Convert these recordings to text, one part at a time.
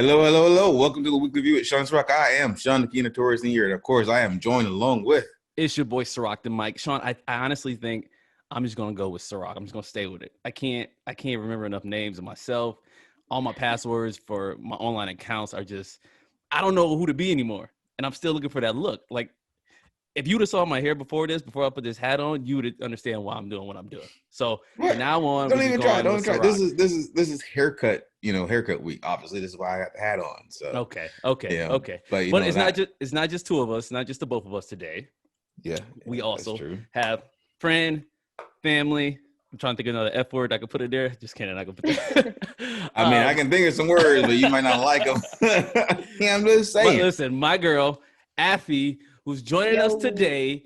Hello, hello, hello. Welcome to the Weekly View with Sean's Rock. I am Sean the Key Notorious in here. And of course, I am joined along with. It's your boy Ciroc the Mike. Sean, I honestly think I'm just gonna go with Ciroc. I'm just gonna stay with it. I can't remember enough names of myself. All my passwords for my online accounts are just I don't know who to be anymore. And I'm still looking for that look. Like if you would have saw my hair before I put this hat on, you would understand why I'm doing what I'm doing. So from now on, Don't even try. Don't try. Ciroc. This is haircut. Haircut week. Obviously, this is why I got the hat on. So Okay. But it's not just two of us, not just the both of us today. Yeah. We also have friend, family. I'm trying to think of another F word I could put it there. Just kidding. I could put that. I can think of some words, but you might not like them. Yeah, I'm just saying. But listen, my girl, Affy, who's joining us today,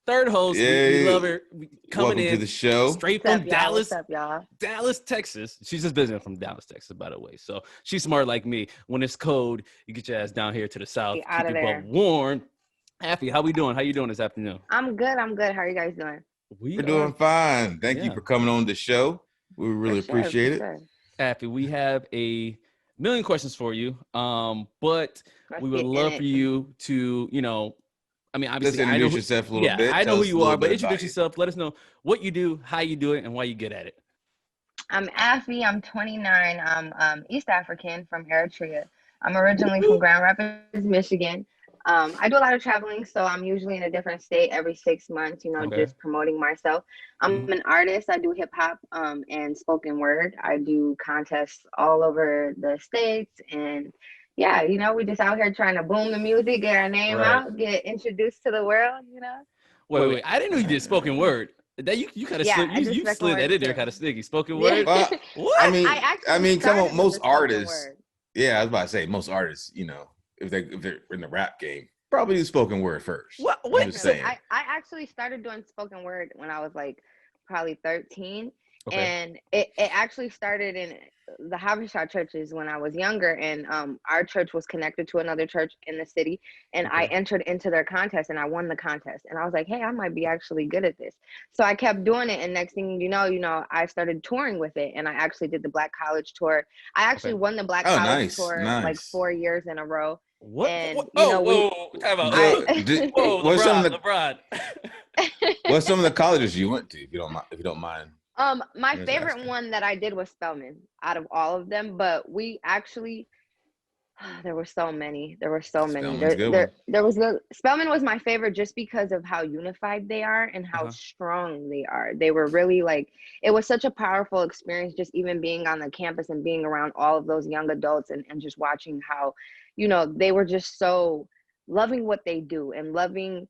third host. We love her. Coming Welcome in to the show. Straight from Dallas. What's up, y'all? Dallas, Texas. She's just visiting from Dallas, Texas, by the way. So she's smart like me. When it's cold, you get your ass down here to the south. Get out of your there. butt warm. Affy, how we doing? How you doing this afternoon? I'm good. How are you guys doing? We're doing fine. Thank you for coming on the show. We really appreciate it. Sure. Affy, we have a million questions for you. But we would love for you to, obviously, let's introduce yourself a little bit. Yeah, I know who you are, but introduce yourself. Let us know what you do, how you do it, and why you get at it. I'm Affy. I'm 29. I'm East African from Eritrea. I'm originally from Grand Rapids, Michigan. I do a lot of traveling, so I'm usually in a different state every 6 months, just promoting myself. I'm an artist. I do hip hop and spoken word. I do contests all over the states. And yeah, we just out here trying to boom the music, get our name out, get introduced to the world, Wait. I didn't know you did spoken word. That you kind of you slid that in there kind of sneaky. Spoken word. What? I mean, come on, most artists. Word. Yeah, I was about to say most artists, if they're in the rap game, probably do spoken word first. What? I'm just saying. I actually started doing spoken word when I was like probably 13. Okay. And it actually started in the Havishah churches when I was younger, and our church was connected to another church in the city, and I entered into their contest and I won the contest, and I was like, hey, I might be actually good at this. So I kept doing it, and next thing you know, I started touring with it, and I actually did the Black College tour. I actually won the Black College tour like 4 years in a row. What? And LeBron. What's some of the colleges you went to, if you don't mind? My favorite one that I did was Spelman out of all of them, but we actually there were so many. There was Spelman was my favorite just because of how unified they are and how strong they are. They were really it was such a powerful experience just even being on the campus and being around all of those young adults and just watching how, they were just so loving what they do and loving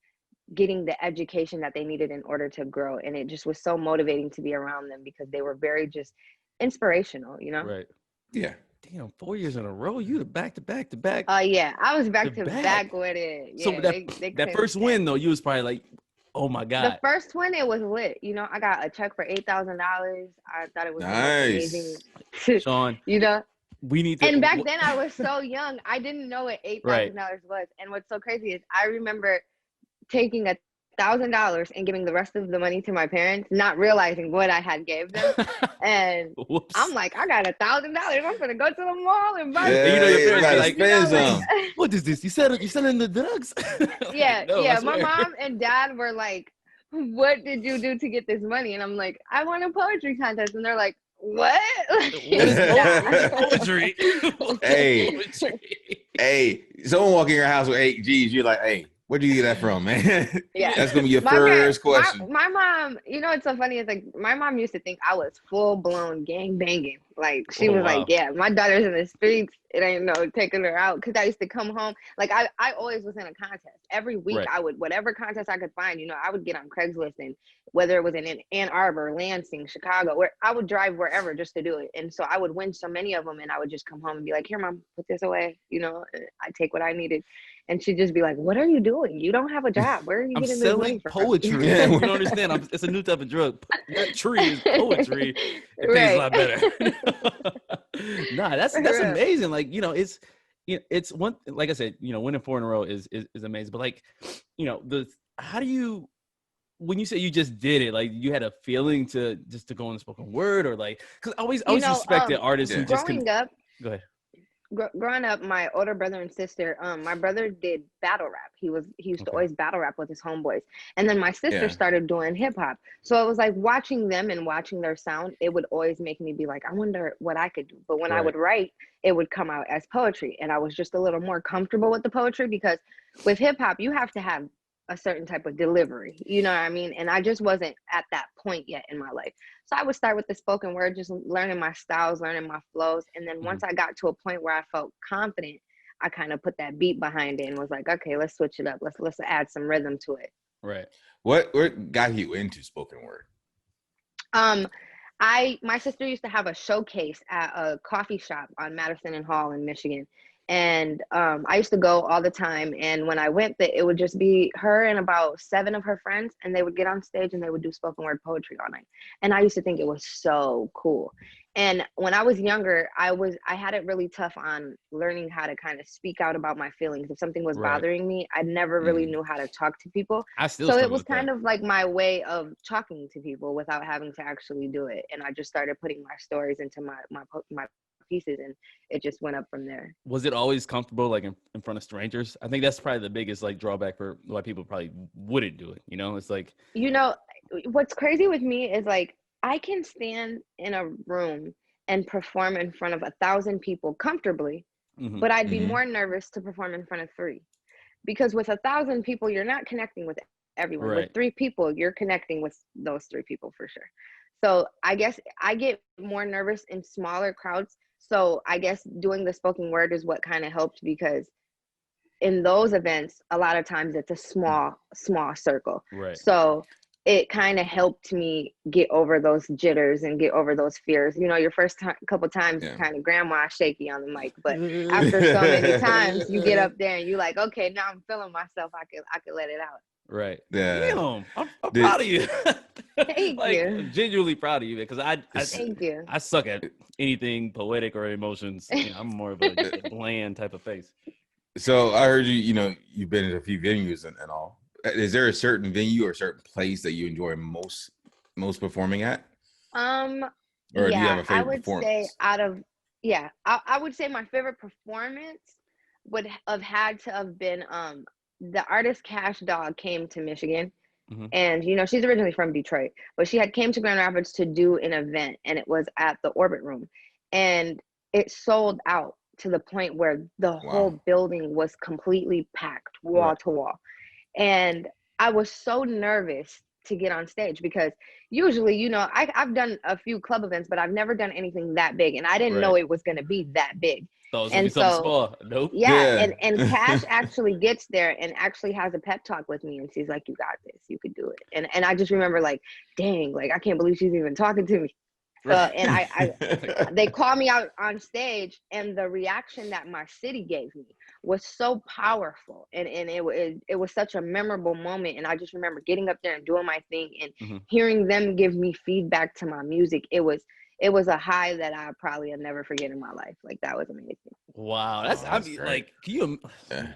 getting the education that they needed in order to grow. And it just was so motivating to be around them because they were very just inspirational, Right. Yeah. Damn, 4 years in a row. You the back to back to back. Yeah, I was back to back with it. Yeah, so that first win though, you was probably like, oh my God. The first win, it was lit. I got a check for $8,000. I thought it was amazing. Sean, we need to. And back then I was so young, I didn't know what $8,000 was. And what's so crazy is I remember taking $1,000 and giving the rest of the money to my parents, not realizing what I had gave them. And I'm like, I got $1,000. I'm gonna go to the mall and buy. Your parents like, what is this? You selling the drugs? My mom and dad were like, what did you do to get this money? And I'm like, I won a poetry contest. And they're like, what? Poetry. Hey, someone walking in your house with 8 G's, you're like, hey, where'd you get that from, man? Yeah. That's gonna be your first question. My mom, it's so funny. It's like my mom used to think I was full blown gang banging. Like she was like, yeah, my daughter's in the streets. It ain't taking her out. Cause I used to come home. Like I always was in a contest. Every week I would, whatever contest I could find, I would get on Craigslist, and whether it was in Ann Arbor, Lansing, Chicago, where I would drive wherever just to do it. And so I would win so many of them, and I would just come home and be like, here, mom, put this away. I take what I needed. And she'd just be like, what are you doing? You don't have a job. Where are you getting this money from? Poetry. You don't understand. It's a new type of drug. That tree is poetry. It pays a lot better. Nah, that's amazing. Like, it's one, like I said, winning 4 in a row is amazing. But how do you, when you say you just did it, like you had a feeling to go on the spoken word, or because I always suspected artists who just growing up. Go ahead. growing up, my older brother and sister, my brother did battle rap. He used to always battle rap with his homeboys. And then my sister started doing hip hop. So it was like watching them and watching their sound, it would always make me be like, I wonder what I could do. But when I would write, it would come out as poetry. And I was just a little more comfortable with the poetry, because with hip hop, you have to have a certain type of delivery, you know what I mean? And I just wasn't at that point yet in my life. So I would start with the spoken word, just learning my styles, learning my flows. And then once I got to a point where I felt confident, I kind of put that beat behind it and was like, okay, let's switch it up. Let's add some rhythm to it. Right. What got you into spoken word? My sister used to have a showcase at a coffee shop on Madison and Hall in Michigan. And I used to go all the time. And when I went, it would just be her and about 7 of her friends. And they would get on stage and they would do spoken word poetry all night. And I used to think it was so cool. And when I was younger, I had it really tough on learning how to kind of speak out about my feelings. If something was bothering me, I never really knew how to talk to people. So it was kind of like my way of talking to people without having to actually do it. And I just started putting my stories into my pieces, and it just went up from there. Was it always comfortable, like in front of strangers? I think that's probably the biggest like drawback for why people probably wouldn't do it. You know, it's like, you know, what's crazy with me is like, I can stand in a room and perform in front of 1,000 people comfortably, but I'd be more nervous to perform in front of 3, because with 1,000 people, you're not connecting with everyone. Right. With 3 people, you're connecting with those 3 people for sure. So I guess I get more nervous in smaller crowds. So I guess doing the spoken word is what kind of helped, because in those events, a lot of times it's a small circle. Right. So it kind of helped me get over those jitters and get over those fears. You know, your first couple times, kind of grandma shaky on the mic, but after so many times, you get up there and you're like, okay, now I'm feeling myself. I could let it out. Right. Yeah. Damn, I'm proud of you. Thank you. I'm genuinely proud of you, because Thank you. I suck at anything poetic or emotions. You know, I'm more of a bland type of face. So I heard you've been in a few venues and all. Is there a certain venue or a certain place that you enjoy most performing at? Or do you have a favorite I would performance? say I would say my favorite performance would have had to have been the artist Cash Dog came to Michigan. And she's originally from Detroit, but she had came to Grand Rapids to do an event, and it was at the Orbit Room, and it sold out to the point where the whole building was completely packed wall to wall. And I was so nervous to get on stage, because usually, I've done a few club events, but I've never done anything that big, and I didn't know it was going to be that big. So it's gonna be something small. Nope. Yeah. And Cash actually gets there and actually has a pep talk with me, and she's like, you got this, you could do it. And I just remember like, dang, like I can't believe she's even talking to me. And I they called me out on stage, and the reaction that my city gave me was so powerful, and it was such a memorable moment. And I just remember getting up there and doing my thing, and hearing them give me feedback to my music. It was a high that I probably will never forget in my life. Like, that was amazing. Wow, that's great. Like, can you?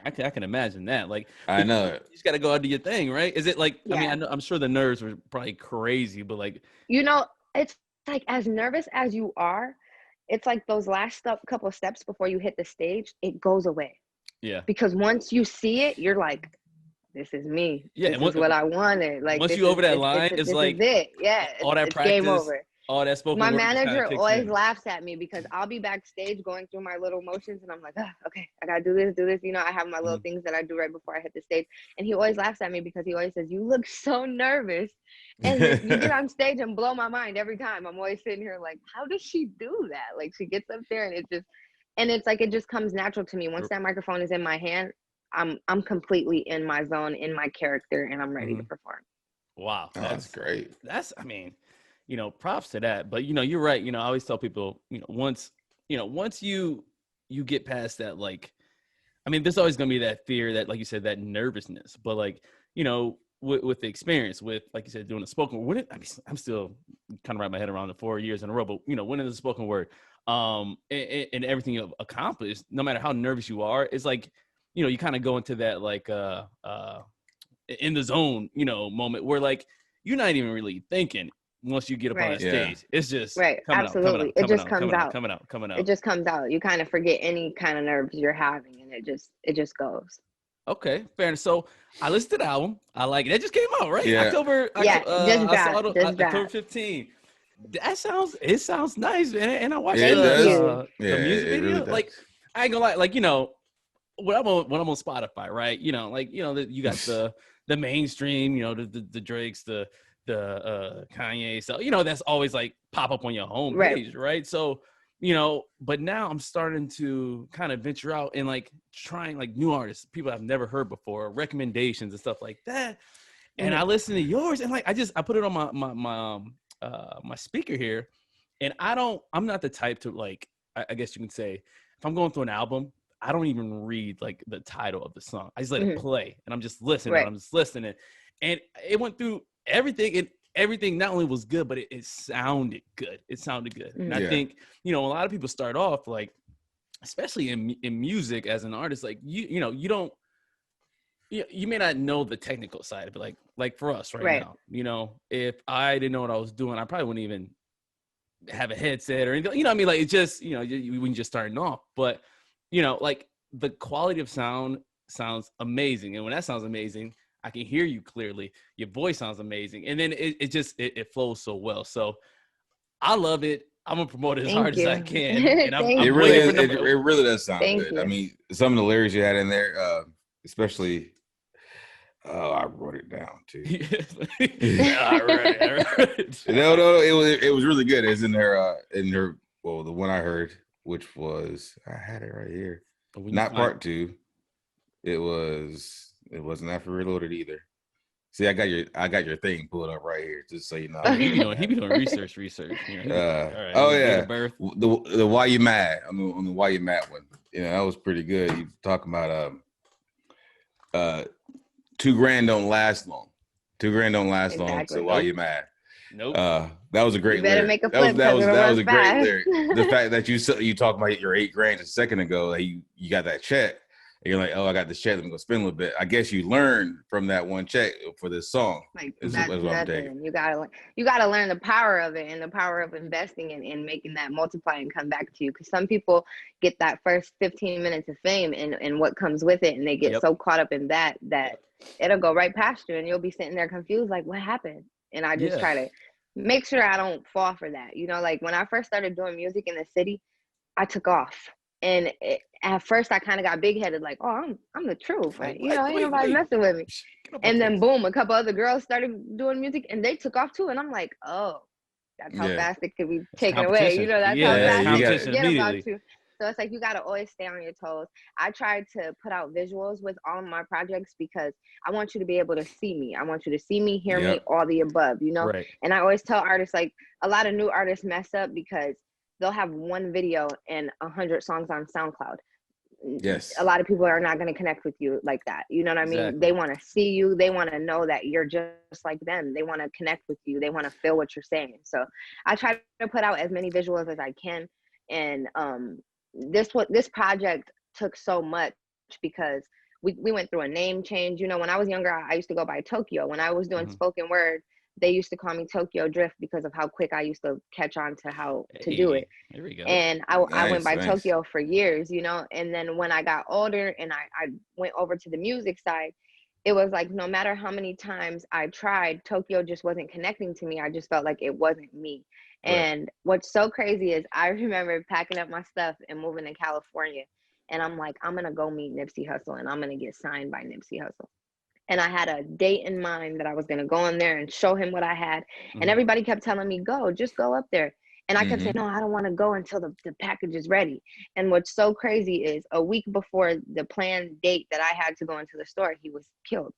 I can imagine that. Like, I know you just got to go out do your thing, right? Is it like? Yeah. I mean, I'm sure the nerves were probably crazy, but like, it's like, as nervous as you are, it's like those last couple of steps before you hit the stage, it goes away. Yeah. Because once you see it, you're like, this is me. Yeah. This is what I wanted. Like, once you over that line, it's like, it. Yeah. All that it's practice. Game over. All that spoken My word manager always laughs at me, because I'll be backstage going through my little motions, and I'm like, okay, I gotta do this. I have my little things that I do right before I hit the stage. And he always laughs at me, because he always says, you look so nervous. And you get on stage and blow my mind every time. I'm always sitting here like, how does she do that? Like, she gets up there and it's like, it just comes natural to me. Once that microphone is in my hand, I'm completely in my zone, in my character, and I'm ready to perform. Wow. That's great. Props to that. But, you're right. I always tell people, once you get past that, like, I mean, there's always going to be that fear, that, like you said, that nervousness. But, like, with the experience, with, like you said, doing a spoken word, I'm still kind of wrap my head around it 4 years in a row. But, winning the spoken word, and everything you've accomplished, no matter how nervous you are, it's like, you kind of go into that, like, in the zone, moment where, like, you're not even really thinking. once you get up on Right. that Yeah. stage. It's just Right. coming out, coming Absolutely. out, It coming just out, comes coming out, out. coming out, coming It out. just comes out. You kind of forget any kind of nerves you're having, and it just goes. Okay, fair enough. So I listened to the album. I like it. That just came out, right? Yeah. Yeah, just I saw dropped. it Just October dropped. 15th. It sounds nice, man. And I watched It Thank does. you. Yeah, the music it really video. does. Like, I ain't gonna lie, like, you know, when I'm on Spotify, right? You know, like, you know, you got the mainstream, you know, the Drakes, the Kanye. So, you know, that's always like pop up on your Right. homepage, right? So, you know, but now I'm starting to kind of venture out and like trying like new artists, people I've never heard before, recommendations and stuff like that. And I listen to yours and like I put it on my speaker here, and I'm not the type to like, I guess you can say, if I'm going through an album, I don't even read like the title of the song. I just let it play and I'm just listening. Right. I'm just listening. And it went through everything, and everything not only was good, but it sounded good. It sounded good. And I Yeah. think, you know, a lot of people start off like, especially in music as an artist, like you know, you may not know the technical side of it. Like for us right now, you know, if I didn't know what I was doing, I probably wouldn't even have a headset or anything. You know what I mean? Like, it's just, you know, when you're just starting off. But, you know, like the quality of sound sounds amazing. And when that sounds amazing, I can hear you clearly. Your voice sounds amazing. And then it flows so well. So I love it. I'm gonna promote it as hard Thank as I you. can. And Thank It I'm really waiting is. for It number. really does sound Thank good. you. I mean, some of the lyrics you had in there, especially. Oh, I wrote it down too. All right. No. It was really good. It's in her. Well, the one I heard, which was I had it right here. Not part 2. It wasn't Affy Reloaded either. See, I got your thing pulled up right here, just so you know. He be doing research. You know, all right, oh date yeah, of birth. the Why You Mad on the Why You Mad one. You know, that was pretty good. You talking about $2,000 don't last long. $2,000 don't last long. Exactly. So why you mad? Nope. That was a great You better lyric. make a That was flip because it'll that was run a great fast. lyric. The fact that you talked about your $8,000 a second ago, that you got that check, and you're like, oh, I got this check. Let me go spend a little bit. I guess you learned from that one check for this song. Like Is that's what I'm taking. nothing. You gotta learn the power of it and the power of investing and making that multiply and come back to you. Because some people get that first 15 minutes of fame and what comes with it, and they get so caught up in that it'll go right past you, and you'll be sitting there confused, like, what happened? And I just try to make sure I don't fall for that. You know, like when I first started doing music in the city, I took off. And at first I kind of got big headed, like, oh, I'm the truth. Like, you know, ain't nobody messing with me. And then boom, a couple other girls started doing music and they took off too. And I'm like, oh, that's how fast it could be taken away. You know, that's how fast they forget about you. So it's like you got to always stay on your toes. I tried to put out visuals with all of my projects because I want you to be able to see me. I want you to see me, hear me, all the above, you know? Right. And I always tell artists, like, a lot of new artists mess up because they'll have one video and 100 songs on SoundCloud. Yes. A lot of people are not going to connect with you like that. You know what I mean? They want to see you. They want to know that you're just like them. They want to connect with you. They want to feel what you're saying. So I try to put out as many visuals as I can. And this project took so much because we went through a name change. You know, when I was younger, I used to go by Tokyo. When I was doing spoken word, they used to call me Tokyo Drift because of how quick I used to catch on to how to do it. There we go. And I went by Tokyo for years, you know. And then when I got older and I went over to the music side, it was like no matter how many times I tried, Tokyo just wasn't connecting to me. I just felt like it wasn't me. Right. And what's so crazy is I remember packing up my stuff and moving to California. And I'm like, I'm going to go meet Nipsey Hussle and I'm going to get signed by Nipsey Hussle. And I had a date in mind that I was going to go in there and show him what I had. And everybody kept telling me, just go up there. And I kept saying, no, I don't want to go until the package is ready. And what's so crazy is a week before the planned date that I had to go into the store, he was killed.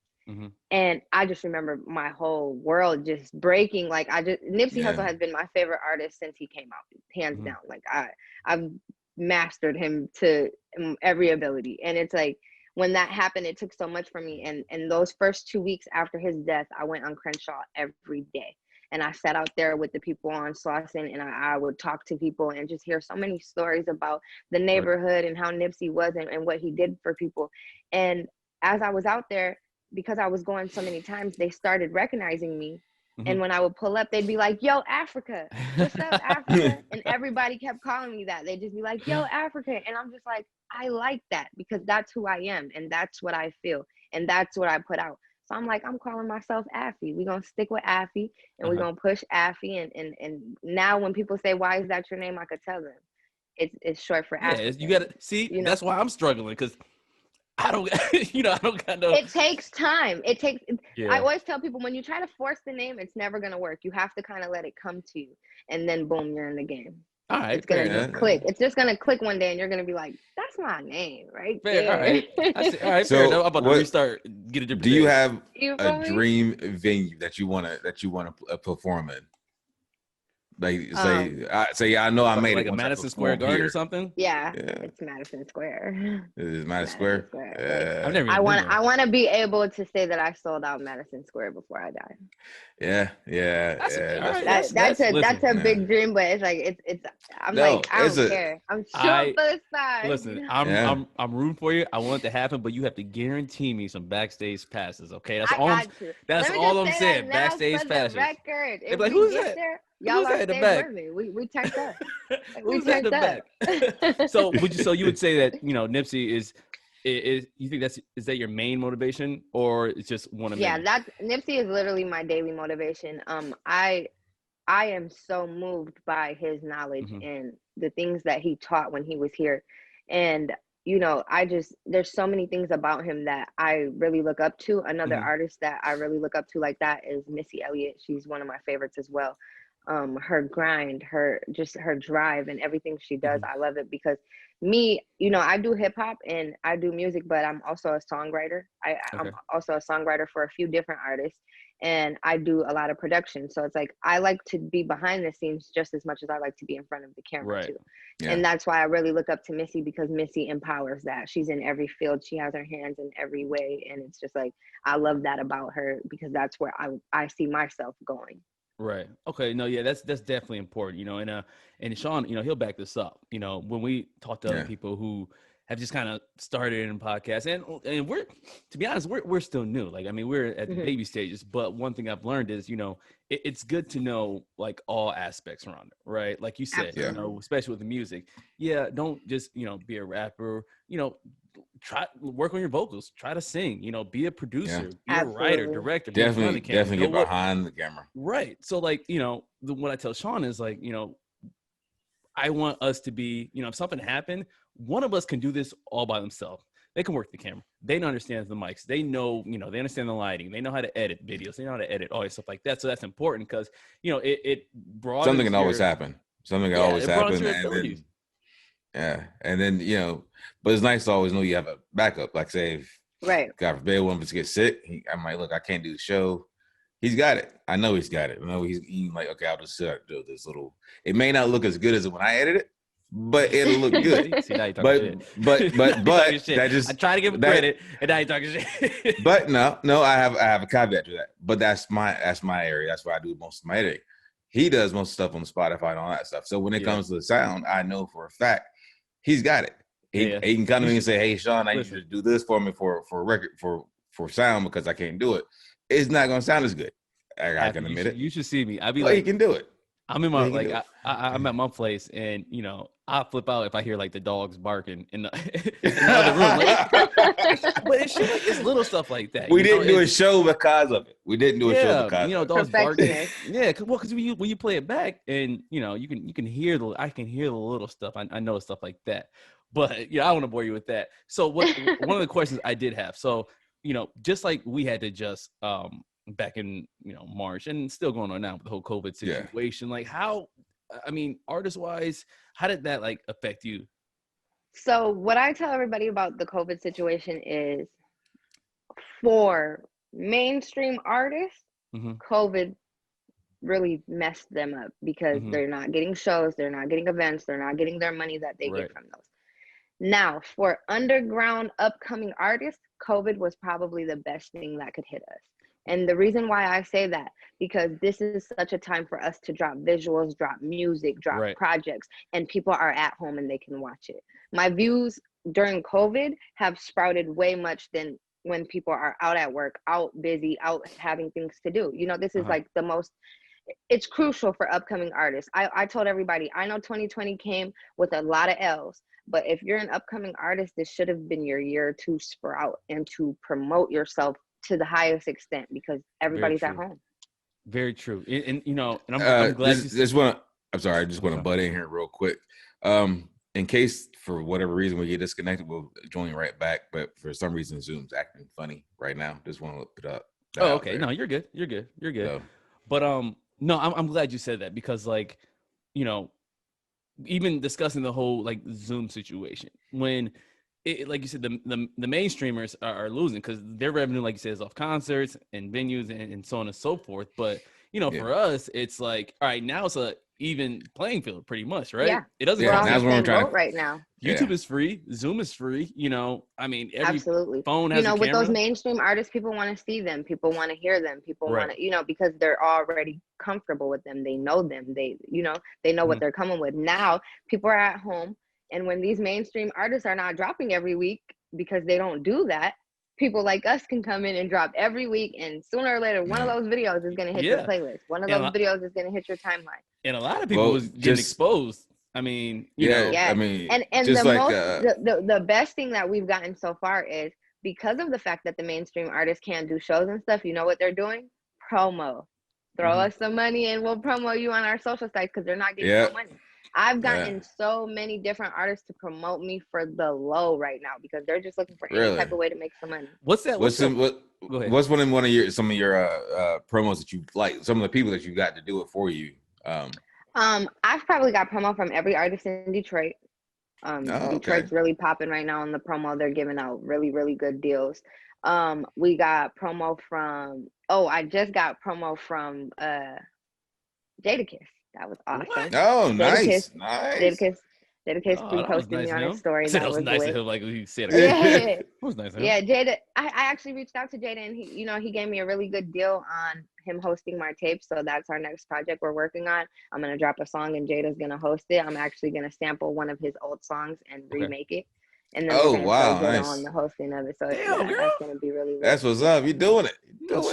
And I just remember my whole world just breaking. Like Nipsey Hussle has been my favorite artist since he came out, hands down. Like I've mastered him to every ability. And it's like, when that happened, it took so much from me. And those first 2 weeks after his death, I went on Crenshaw every day. And I sat out there with the people on Slauson, and I would talk to people and just hear so many stories about the neighborhood and how Nipsey was and what he did for people. And as I was out there, because I was going so many times, they started recognizing me. And when I would pull up, they'd be like, yo, Africa, what's up, Africa? And everybody kept calling me that. They'd just be like, yo, Africa. And I'm just like, I like that because that's who I am and that's what I feel and that's what I put out. So I'm like, I'm calling myself Affy. We're going to stick with Affy and we're going to push Affy. And now when people say, why is that your name? I could tell them it's short for Affy. Yeah, you got to see, you know? That's why I'm struggling because I don't, I don't got no. It takes time. I always tell people when you try to force the name, it's never going to work. You have to kind of let it come to you and then boom, you're in the game. All right. It's going to just click. It's just going to click one day and you're going to be like, that's my name, right? Fair. There. All right. All right. So fair enough. I'm about to restart, get a different Do you name. have a dream venue that you want to perform in? Like say I know I made like it a Madison Square Garden or something. Yeah, it's Madison Square. It is Madison Square. I've never. I want to be able to say that I sold out Madison Square before I die. Yeah. That's a big dream, but it's like I don't care. I'm shooting for the stars. Listen, I'm rooting for you. I want it to happen, but you have to guarantee me some backstage passes. Okay, that's all I'm saying. Backstage passes. Record. If like, who's that? There, y'all are staying with me. We turned up. Who's at the back? So you would say that Nipsey is you think is that your main motivation or it's just one of them? Yeah, Nipsey is literally my daily motivation. I am so moved by his knowledge and the things that he taught when he was here. And there's so many ththings about him that I really look up to. Another artist that I really look up to like that is Missy Elliott. She's one of my favorites as well. Her grind, her drive and everything she does. I love it because me, I do hip hop and I do music, but I'm also a songwriter. I'm also a songwriter for a few different artists and I do a lot of production. So it's like, I like to be behind the scenes just as much as I like to be in front of the camera too. Yeah. And that's why I really look up to Missy because Missy empowers that. She's in every field. She has her hands in every way. And it's just like, I love that about her because that's where I see myself going. Right. Okay. No, yeah, that's definitely important, and Sean, he'll back this up. When we talk to other people who have just kind of started in podcasts and we're, to be honest, we're still new. Like, I mean, we're at the baby stages, but one thing I've learned is, it's good to know like all aspects around it, right? Like you said, especially with the music. Yeah. Don't just, be a rapper, try work on your vocals, try to sing, be a producer, be a writer, director, definitely get behind the camera. Right. So like, what I tell Sean is like, I want us to be, if something happened, one of us can do this all by themselves. They can work the camera. They understand the mics. They know, they understand the lighting. They know how to edit videos. They know how to edit all that stuff like that. So that's important because, it broadens something can always happen. Something can always happen. And then, but it's nice to always know you have a backup. Like say, if God forbid one of us gets sick, I might look, I can't do the show. He's got it. I know he's got it. I know he's like, okay, I'll just do this little. It may not look as good as when I edit it, but it'll look good. See, now you're talking shit. but that just I try to give him credit, and now you're talking shit. But no, I have a caveat to that. But that's my area. That's where I do most of my editing. He does most stuff on Spotify and all that stuff. So when it comes to the sound, I know for a fact he's got it. He can come to me and say, "Hey, Sean, I need you to do this for me for record for sound because I can't do it." It's not gonna sound as good. I can admit it. You should see me. I'd be like, you can do it. I'm in my I'm at my place, and I flip out if I hear like the dogs barking in the other room. Like, but it's little stuff like that. We didn't do a show because of it. We didn't do a show because of it. Dogs barking. Yeah, because when you play it back, and you can hear I can hear the little stuff. I know stuff like that. But I don't want to bore you with that. So one of the questions I did have. So just like we had to just back in March and still going on now with the whole COVID situation, like how, I mean, artist wise, how did that like affect you? So what I tell everybody about the COVID situation is for mainstream artists, COVID really messed them up because they're not getting shows, they're not getting events, they're not getting their money that they get from those. Now, for underground upcoming artists, COVID was probably the best thing that could hit us. And the reason why I say that, because this is such a time for us to drop visuals, drop music, drop projects, and people are at home and they can watch it. My views during COVID have sprouted way much than when people are out at work, out busy, out having things to do. You know, this is like the most, it's crucial for upcoming artists. I told everybody, I know 2020 came with a lot of L's, but if you're an upcoming artist, this should have been your year to sprout and to promote yourself to the highest extent, because everybody's at home. Very true. And you know, and I'm glad I'm sorry, I just want to butt in here real quick. In case for whatever reason we get disconnected, we'll join you right back. But for some reason, Zoom's acting funny right now. Just want to look it up. Oh, okay. No, you're good. You're good. So. But no, I'm glad you said that, because like, you know, even discussing the whole like Zoom situation, when it, like you said, the mainstreamers are losing because their revenue, like you said, is off concerts and venues and so on and so forth. But you know, for us, it's like, all right, now it's a even playing field, pretty much, right? Yeah, it doesn't. We're on the same boat right now. YouTube is free, Zoom is free. You know, I mean, every absolutely phone has. You know, a with camera. those mainstream artists, people want to see them, people want to hear them, people want to, you know, because they're already comfortable with them. They know them. They, you know, they know what they're coming with. Now people are at home, and when these mainstream artists are not dropping every week because they don't do that, people like us can come in and drop every week, and sooner or later, one of those videos is going to hit your playlist. One of those videos is going to hit your timeline. And a lot of people was getting exposed. I mean, you know, I mean, and the like, most, the best thing that we've gotten so far is because of the fact that the mainstream artists can't do shows and stuff. You know what they're doing? Promo. Throw us some money and we'll promo you on our social sites, because they're not getting no money. I've gotten so many different artists to promote me for the low right now, because they're just looking for any type of way to make some money. What's that? What's some of your promos that you like? Some of the people that you got to do it for you. I've probably got promo from every artist in Detroit. Detroit's really popping right now on the promo. They're giving out really, really good deals. We got promo from. I just got promo from Jadakiss. That was awesome. What? Oh, nice. Jadakiss reposted me on his story. That was nice of him. Like he said, it was nice of him. Yeah, Jada. I actually reached out to Jada, and he gave me a really good deal on him hosting my tape. So that's our next project we're working on. I'm gonna drop a song, and Jada's gonna host it. I'm actually gonna sample one of his old songs and remake it. And then we're gonna nice. On the hosting of it. So that's gonna be really. That's what's up. You're doing it.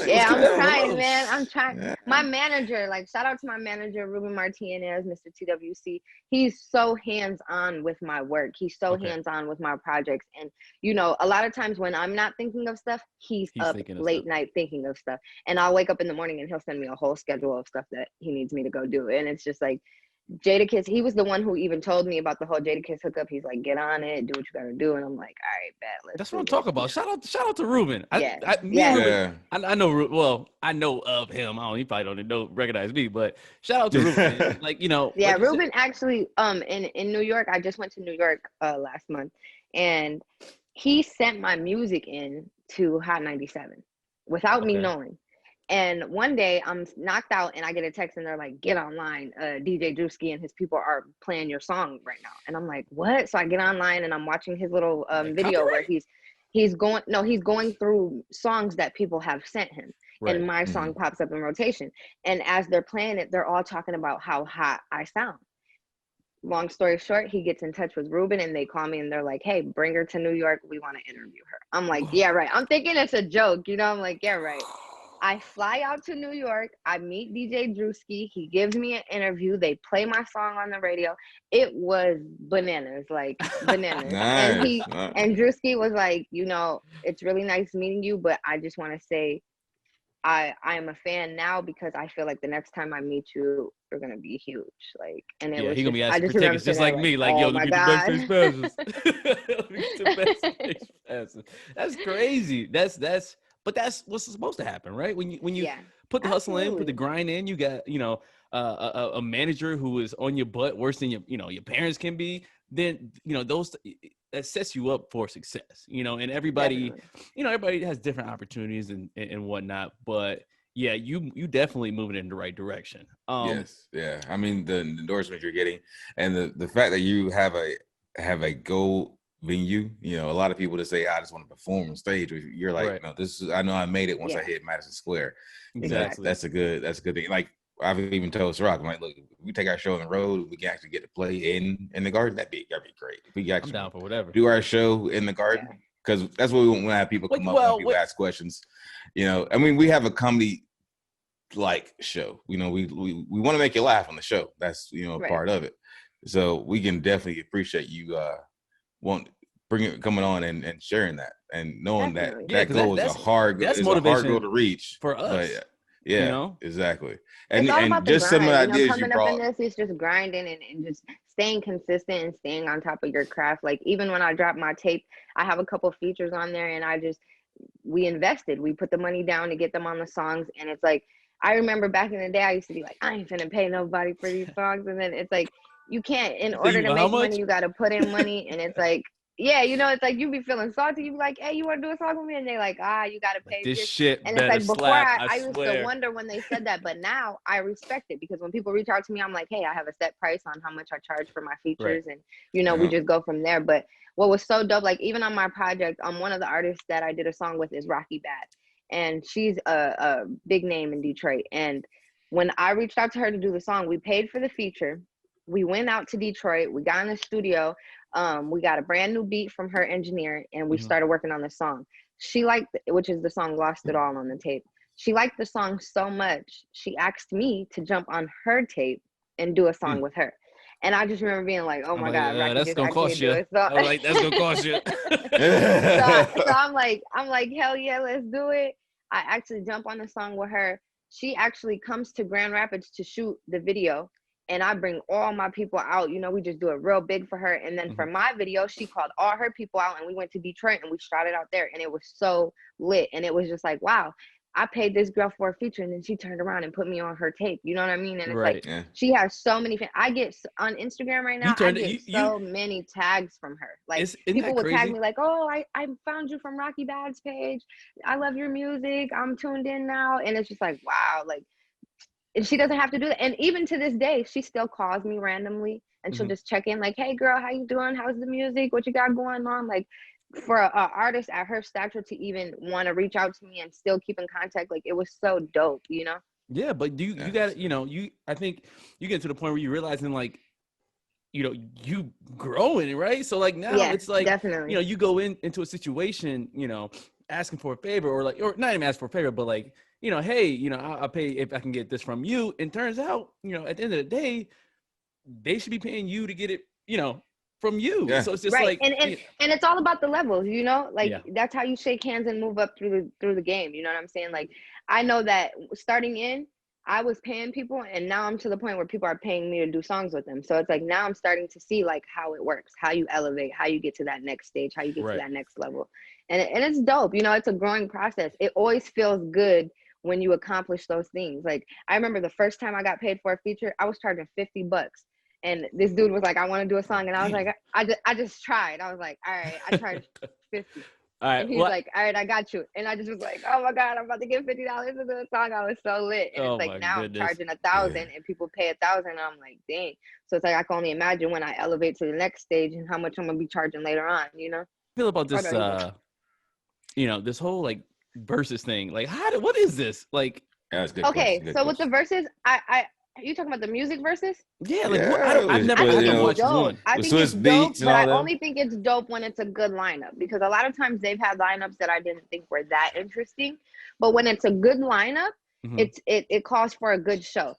Yeah, I'm trying, man. I'm trying. Yeah. My manager, like, shout out to my manager, Ruben Martinez, Mr. TWC. He's so hands-on with my work. He's so hands-on with my projects. And, you know, a lot of times when I'm not thinking of stuff, he's up late night thinking of stuff. And I'll wake up in the morning and he'll send me a whole schedule of stuff that he needs me to go do. And it's just like, Jadakiss, he was the one who even told me about the whole Jadakiss hookup. He's like, get on it, do what you gotta do. And I'm like, all right, bet. That's what I'm talking about. Shout out to Ruben. Ruben, I know. Well, I know of him. He probably don't recognize me, but shout out to Ruben. Like, you know. Yeah, like Ruben actually. In New York, I just went to New York last month, and he sent my music in to Hot 97 without me knowing. And one day I'm knocked out and I get a text and they're like, get online. DJ Drewski and his people are playing your song right now. And I'm like, what? So I get online and I'm watching his little video where he's going through songs that people have sent him. Right. And my song pops up in rotation. And as they're playing it, they're all talking about how hot I sound. Long story short, he gets in touch with Ruben and they call me and they're like, hey, bring her to New York. We want to interview her. I'm like, yeah, right. I'm thinking it's a joke. You know, I'm like, yeah, right. I fly out to New York. I meet DJ Drewski. He gives me an interview. They play my song on the radio. It was bananas, like bananas. Nice. And Drewski was like, you know, it's really nice meeting you, but I just want to say I am a fan now because I feel like the next time I meet you, you're gonna be huge. Like, and it was he gonna be asking for tickets just like me. Like, yo, look at the backstage passes. That's crazy. But that's what's supposed to happen, right? When you put the hustle in, put the grind in, you got, you know, a manager who is on your butt worse than your parents can be. Then, you know, that sets you up for success, you know, and everybody has different opportunities and whatnot. But yeah, you definitely moving in the right direction. Yes. Yeah. I mean, the endorsement you're getting and the fact that you have a goal venue, you know, a lot of people that say, I just want to perform on stage. You're like, no, I know I made it once I hit Madison Square. Exactly. That's a good thing. Like, I've even told Ciroc, I'm like, look, if we take our show on the road, we can actually get to play in the garden. That'd be great. If we actually I'm down for whatever. do our show in the garden, because that's what we want to have people come up when people ask questions. You know, I mean, we have a comedy like show. You know, we want to make you laugh on the show. That's, you know, part of it. So we can definitely appreciate you coming on and sharing that and knowing that goal is a hard goal to reach for us. But yeah, you know? Exactly. And it's all about just some of the ideas coming up in this is just grinding and just staying consistent and staying on top of your craft. Like even when I drop my tape, I have a couple features on there, and we invested. We put the money down to get them on the songs, and it's like I remember back in the day, I used to be like, I ain't finna pay nobody for these songs, and then it's like you can't. In order to make money, you got to put in money, and it's like. Yeah, you know, it's like you be feeling salty. You be like, hey, you want to do a song with me? And they're like, you got to pay this shit. And it's like before I used to wonder when they said that, but now I respect it because when people reach out to me, I'm like, hey, I have a set price on how much I charge for my features. And, you know, we just go from there. But what was so dope, like even on my project, one of the artists that I did a song with is Rocky Bad. And she's a big name in Detroit. And when I reached out to her to do the song, we paid for the feature. We went out to Detroit. We got in the studio. We got a brand new beat from her engineer, and we started working on the song. She liked, which is the song "Lost It All" on the tape. She liked the song so much, she asked me to jump on her tape and do a song with her. And I just remember being like, "Oh my God, Rocky that's just gonna cost you." I was like, "That's gonna cost you." so I'm like, hell yeah, let's do it. I actually jump on the song with her. She actually comes to Grand Rapids to shoot the video. And I bring all my people out, you know, we just do it real big for her. And then for my video, she called all her people out and we went to Detroit and we shot it out there. And it was so lit. And it was just like, wow, I paid this girl for a feature. And then she turned around and put me on her tape. You know what I mean? And it's she has so many fans. I get on Instagram right now, I get so many tags from her. Like people would tag me like, oh, I found you from Rocky Bad's page. I love your music. I'm tuned in now. And it's just like, wow, like, and she doesn't have to do that. And even to this day, she still calls me randomly and she'll just check in like, hey girl, how you doing? How's the music? What you got going on? Like for an artist at her stature to even want to reach out to me and still keep in contact, like it was so dope, you know? Yeah, but you got, you know, I think you get to the point where you're realizing like, you know, you growing, right? So like now it's like, definitely. You know, you go into a situation, you know, asking for a favor or not even ask for a favor, but like, you know, hey, you know, I'll pay if I can get this from you. And turns out, you know, at the end of the day, they should be paying you to get it, you know, from you. Yeah. So it's just like, and it's all about the levels, you know, like that's how you shake hands and move up through the game. You know what I'm saying? Like, I know that starting in, I was paying people and now I'm to the point where people are paying me to do songs with them. So it's like, now I'm starting to see like how it works, how you elevate, how you get to that next stage, how you get to that next level. And it's dope. You know, it's a growing process. It always feels good when you accomplish those things. Like I remember the first time I got paid for a feature, I was charging $50. And this dude was like, I want to do a song. And I was like, I just tried. I was like, all right, I tried 50. All right, and he's like, all right, I got you. And I just was like, oh my God, I'm about to get $50 to do a song. I was so lit. And it's like, now I'm charging 1,000 and people pay 1,000. And I'm like, dang. So it's like, I can only imagine when I elevate to the next stage and how much I'm going to be charging later on, you know? Feel about this, you know, this whole like versus thing. Like, what is this? Like, okay, so with the verses, are you talking about the music verses? Yeah, like I've never watched one. I think it's dope, but I only think it's dope when it's a good lineup because a lot of times they've had lineups that I didn't think were that interesting. But when it's a good lineup, it calls for a good show.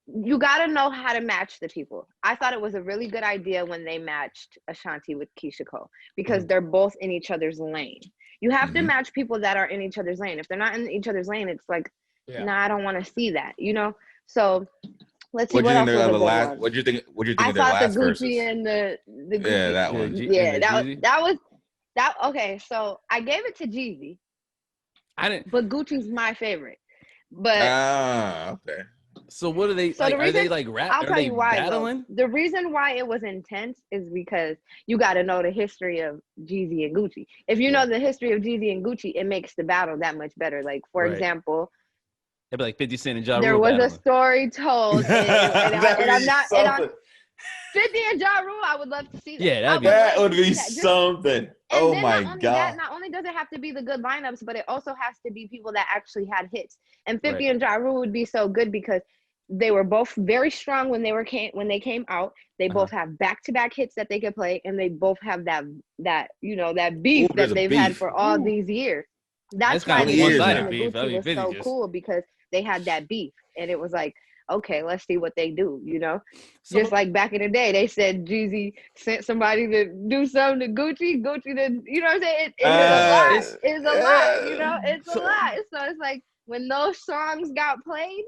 You got to know how to match the people. I thought it was a really good idea when they matched Ashanti with Keisha Cole because they're both in each other's lane. You have to match people that are in each other's lane. If they're not in each other's lane, it's like, nah, I don't want to see that, you know? So let's see what else was a good one. What do you think? I thought the Gucci and the Gucci. Yeah, that one. Yeah, that was. Okay, so I gave it to Jeezy. I didn't. But Gucci's my favorite. But okay. So what are they? So like, are they like rap? I'll tell you why. Battling? The reason why it was intense is because you got to know the history of Jeezy and Gucci. If you know the history of Jeezy and Gucci, it makes the battle that much better. Like for example, it'd be like 50 Cent and Ja Rule. There was battling. a story told, and I'm not. 50 and Ja Rule, I would love to see that. Yeah, that would be something. Oh my God. Not only does it have to be the good lineups, but it also has to be people that actually had hits. And 50 and Ja Rule would be so good because they were both very strong when they came out. They both have back-to-back hits that they could play, and they both have that beef that they've had for all these years. That's why the one-sided beef. Gucci was so cool, because they had that beef, and it was like, okay, let's see what they do, just like back in the day, they said Jeezy sent somebody to do something to Gucci to, you know what I'm saying? It's a lot, it's a lot. So it's like, when those songs got played,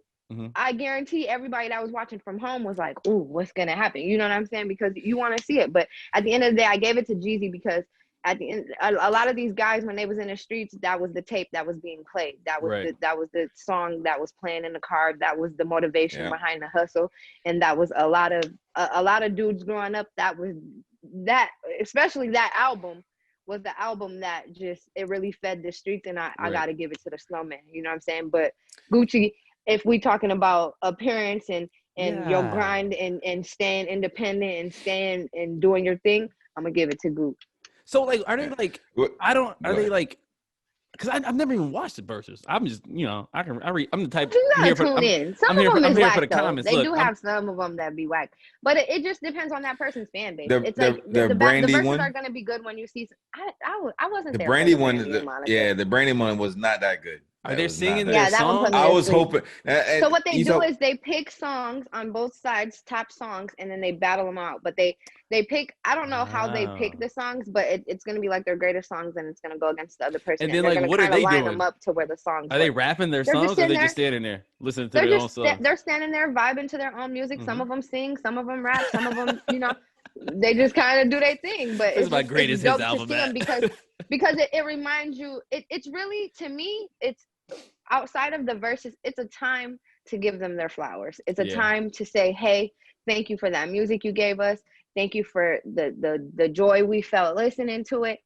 I guarantee everybody that was watching from home was like, ooh, what's going to happen? You know what I'm saying? Because you want to see it. But at the end of the day, I gave it to Jeezy, because at the end, a lot of these guys, when they was in the streets, that was the tape that was being played. That was the song that was playing in the car. That was the motivation behind the hustle. And that was a lot of dudes growing up. Especially that album was the album that it really fed the streets. And I got to give it to the Snowman. You know what I'm saying? But Gucci, if we talking about appearance and your grind and staying independent and staying and doing your thing, I'm gonna give it to Goop. So like, are they like? Are they like? Because I've never even watched the verses. I'm just, I read. I'm the type. I'm here for the comments. They do have some of them that be whack, but it just depends on that person's fan base. It's like the Brandy one are gonna be good when you see. I wasn't the Brandy one. The Brandy one was not that good. Are they singing their song? I was hoping. So what they do is they pick songs on both sides, top songs, and then they battle them out. But they pick. I don't know how they pick the songs, but it's gonna be like their greatest songs, and it's gonna go against the other person. And then like, what are they doing? Them up to where the songs. Are they rapping their songs, or are they just standing there listening to their own songs? They're standing there vibing to their own music. Some of them sing, some of them rap, some of them, they just kind of do their thing. But it's my greatest hits album, because it reminds you. It's really, to me, it's outside of the verses. It's a time to give them their flowers. It's a time to say, hey, thank you for that music you gave us. Thank you for the joy we felt listening to it.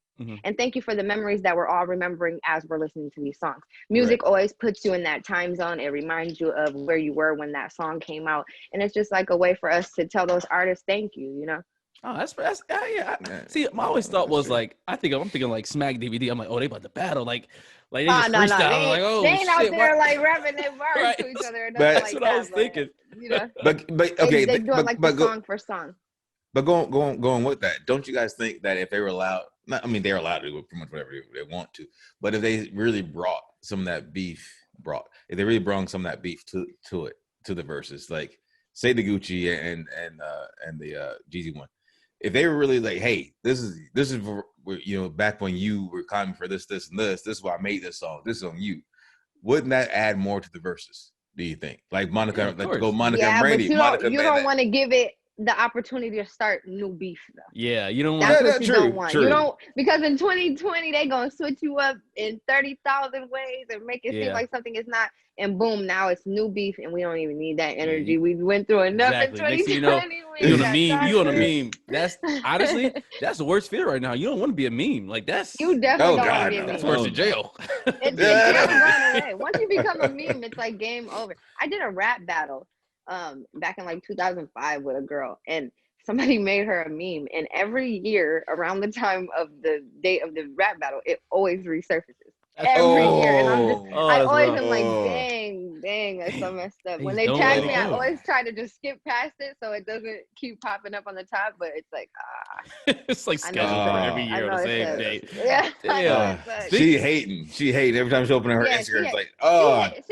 And thank you for the memories that we're all remembering as we're listening to these songs. Music always puts you in that time zone. It reminds you of where you were when that song came out. And it's just like a way for us to tell those artists thank you, Oh, that's yeah. See, my always thought was like, I'm thinking like Smack DVD. I'm like, oh, they about to battle, like they just freestyle. They ain't out there like rapping their bars to each other. That's what I was thinking. But okay, they do it like the song for song. But going with that, don't you guys think that if they were allowed? They're allowed to do pretty much whatever they want to. But if they really brought some of that beef, if they really brought some of that beef to the verses, like say the Gucci and the Jeezy one. If they were really like, hey, this is back when you were climbing for this and this is why I made this song. This is on you. Wouldn't that add more to the verses? Do you think? Like Monica, Monica and Brandy. But you don't want to give it the opportunity to start new beef though. Yeah, you don't want. That's what you don't want. You don't, because in 2020 they gonna switch you up in 30,000 ways and make it seem like something is not. And boom, now it's new beef, and we don't even need that energy. We went through enough in 2020. You on a meme. That's honestly, that's the worst fear right now. You don't want to be a meme. Like that's you definitely don't want to be a meme. That's worse than jail. It's going away. Once you become a meme, it's like game over. I did a rap battle back in like 2005 with a girl, and somebody made her a meme, and every year around the time of the date of the rap battle, it always resurfaces. Every year, and I always am like, dang, that's so messed up. When they tag me, I always try to just skip past it so it doesn't keep popping up on the top. But it's like, it's like scheduled for every year on the same day. Yeah, she hating every time she opens her Instagram. It's like,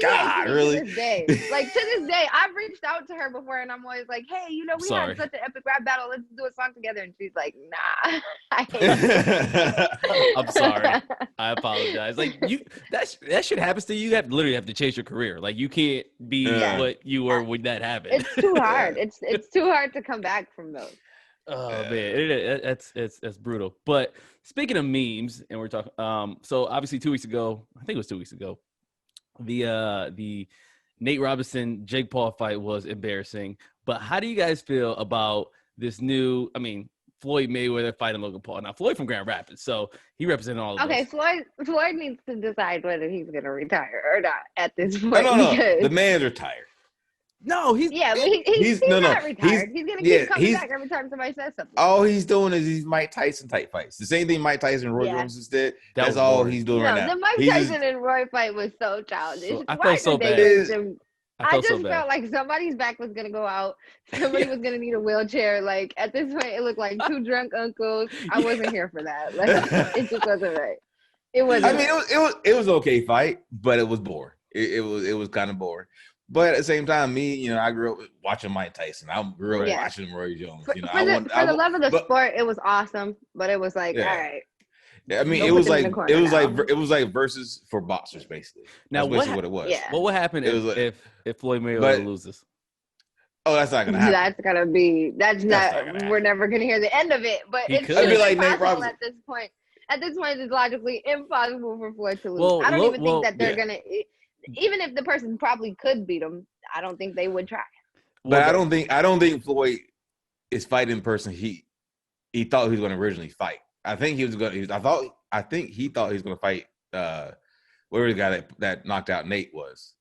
God, really? To this day, like to this day, I've reached out to her before, and I'm always like, hey, we had such an epic rap battle. Let's do a song together. And she's like, nah, I hate I'm sorry. I apologize. Like that shit happens to you. You literally have to chase your career. Like you can't be what you were when that happened. It's too hard. It's too hard to come back from those. Oh man, it's brutal. But speaking of memes, and we're talking. So obviously 2 weeks ago, I think it was 2 weeks ago, the Nate Robinson Jake Paul fight was embarrassing. But how do you guys feel about this new? I mean, Floyd Mayweather fighting Logan Paul. Now, Floyd from Grand Rapids, so he represented all of us. Floyd needs to decide whether he's going to retire or not at this point. No. The man's retired. No, he's not retired. He's going to keep coming back every time somebody says something. All he's doing is he's Mike Tyson type fights. The same thing Mike Tyson and Roy Jones did. That's all he's doing right now. The Mike Tyson and Roy fight was so childish. I felt so bad. I just felt like somebody's back was gonna go out. Somebody was gonna need a wheelchair. Like at this point, it looked like two drunk uncles. I wasn't here for that. Like it just wasn't right. It wasn't. I mean, it was okay fight, but it was boring. It was kind of boring. But at the same time, me, I grew up watching Mike Tyson. I grew up watching Roy Jones. For the love of the sport, it was awesome. But it was like, all right. I mean, it was like versus for boxers, basically. Now, that's basically what it was. Yeah. What would happen if Floyd Mayweather loses? Oh, that's not gonna happen. That's not. We're never gonna hear the end of it. But it's like impossible at this point. At this point, it's logically impossible for Floyd to lose. Well, I don't even think that they're gonna. Even if the person probably could beat him, I don't think they would try. But I don't think Floyd is fighting the person he thought he was going to originally fight. I think he was going. I think he thought he was going to fight. Whatever the guy that knocked out Nate was.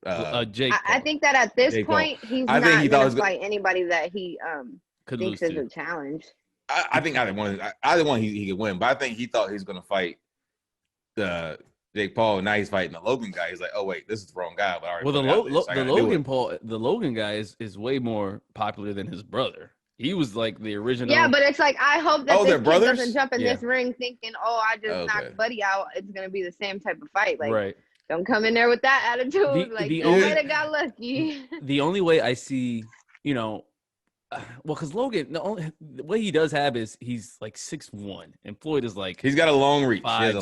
Jake. I think that at this point he's not going to fight anybody that he thinks is a challenge. I think either one he could win, but I think he thought he was going to fight Jake Paul. Now he's fighting the Logan guy. He's like, oh wait, this is the wrong guy. But the Logan guy is way more popular than his brother. He was like the original. Yeah, but it's like I hope that this kid doesn't jump in this ring thinking, I just knocked Buddy out. It's gonna be the same type of fight. Like, don't come in there with that attitude. You might have got lucky. The only way I see, because Logan, what he does have is he's like 6'1", and Floyd is like he's got a long reach. 5'6",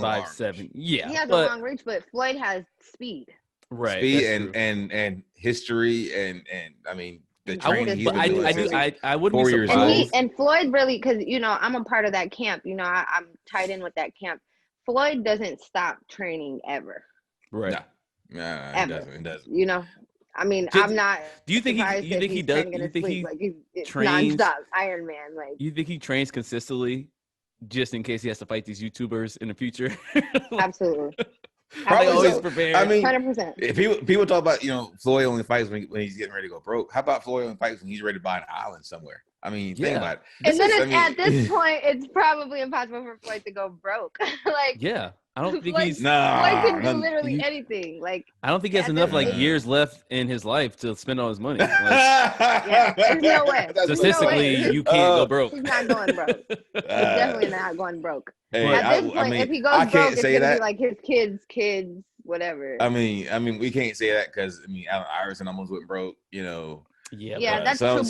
5'7". Yeah, he has a long reach, but Floyd has speed. Right, speed and history and I mean the training. I wouldn't be surprised. And Floyd really, because I'm a part of that camp. I'm tied in with that camp. Floyd doesn't stop training ever. Right. No, it doesn't. I mean, I'm not. Do you think he does? You think he trains nonstop Iron Man? Like, you think he trains consistently, just in case he has to fight these YouTubers in the future? Absolutely. Probably always prepared. I mean, 100%. If people talk about Floyd only fights when he's getting ready to go broke. How about Floyd only fights when he's ready to buy an island somewhere? I mean, think about it. And then at this point, it's probably impossible for Floyd to go broke. I don't think Floyd can do literally anything. Like, I don't think he has enough years left in his life to spend all his money. There's no way. Statistically, you can't go broke. He's not going broke. He's definitely not going broke. Hey, at this point, if he goes broke, it's gonna be like his kids, whatever. I mean, we can't say that because Allen Iverson almost went broke. Yeah, that's true.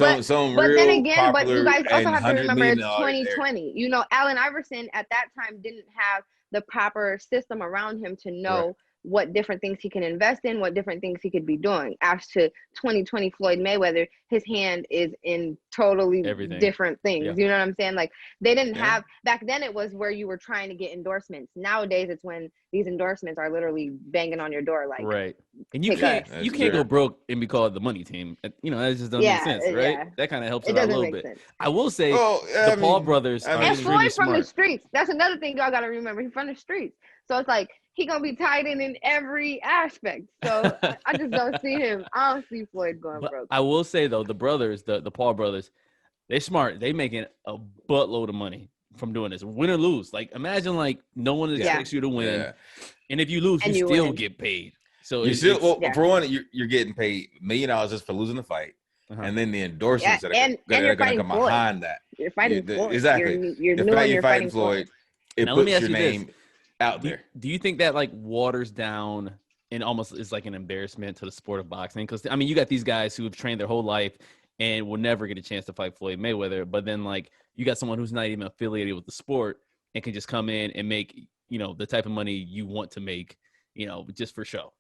But then again, but you guys also have to remember it's 2020. Allen Iverson at that time didn't have the proper system around him to know what different things he can invest in, what different things he could be doing. As to 2020 Floyd Mayweather, his hand is in totally different things. Yeah. You know what I'm saying? Like, they didn't have, back then it was where you were trying to get endorsements. Nowadays it's when these endorsements are literally banging on your door. Like, and you can't go broke and be called the money team. That just doesn't make sense, right? Yeah. That kind of helps it out a little bit. Sense. I will say the Paul brothers are extremely smart. From the streets. That's another thing y'all got to remember. He's from the streets. So it's like, he gonna be tied in every aspect. So I just don't see him. I don't see Floyd going broke. I will say though, the brothers, the Paul brothers, they're smart. They making a buttload of money from doing this, win or lose. Like, imagine no one expects you to win, and if you lose, you still get paid. So you still for one, you're getting paid $1 million just for losing the fight, and then the endorsements that are going to come behind that. You're fighting Floyd. Exactly. You're fighting Floyd. It puts your name out there. Do you think that waters down and almost is like an embarrassment to the sport of boxing? Because you got these guys who have trained their whole life and will never get a chance to fight Floyd Mayweather, but then you got someone who's not even affiliated with the sport and can just come in and make the type of money you want to make, just for show.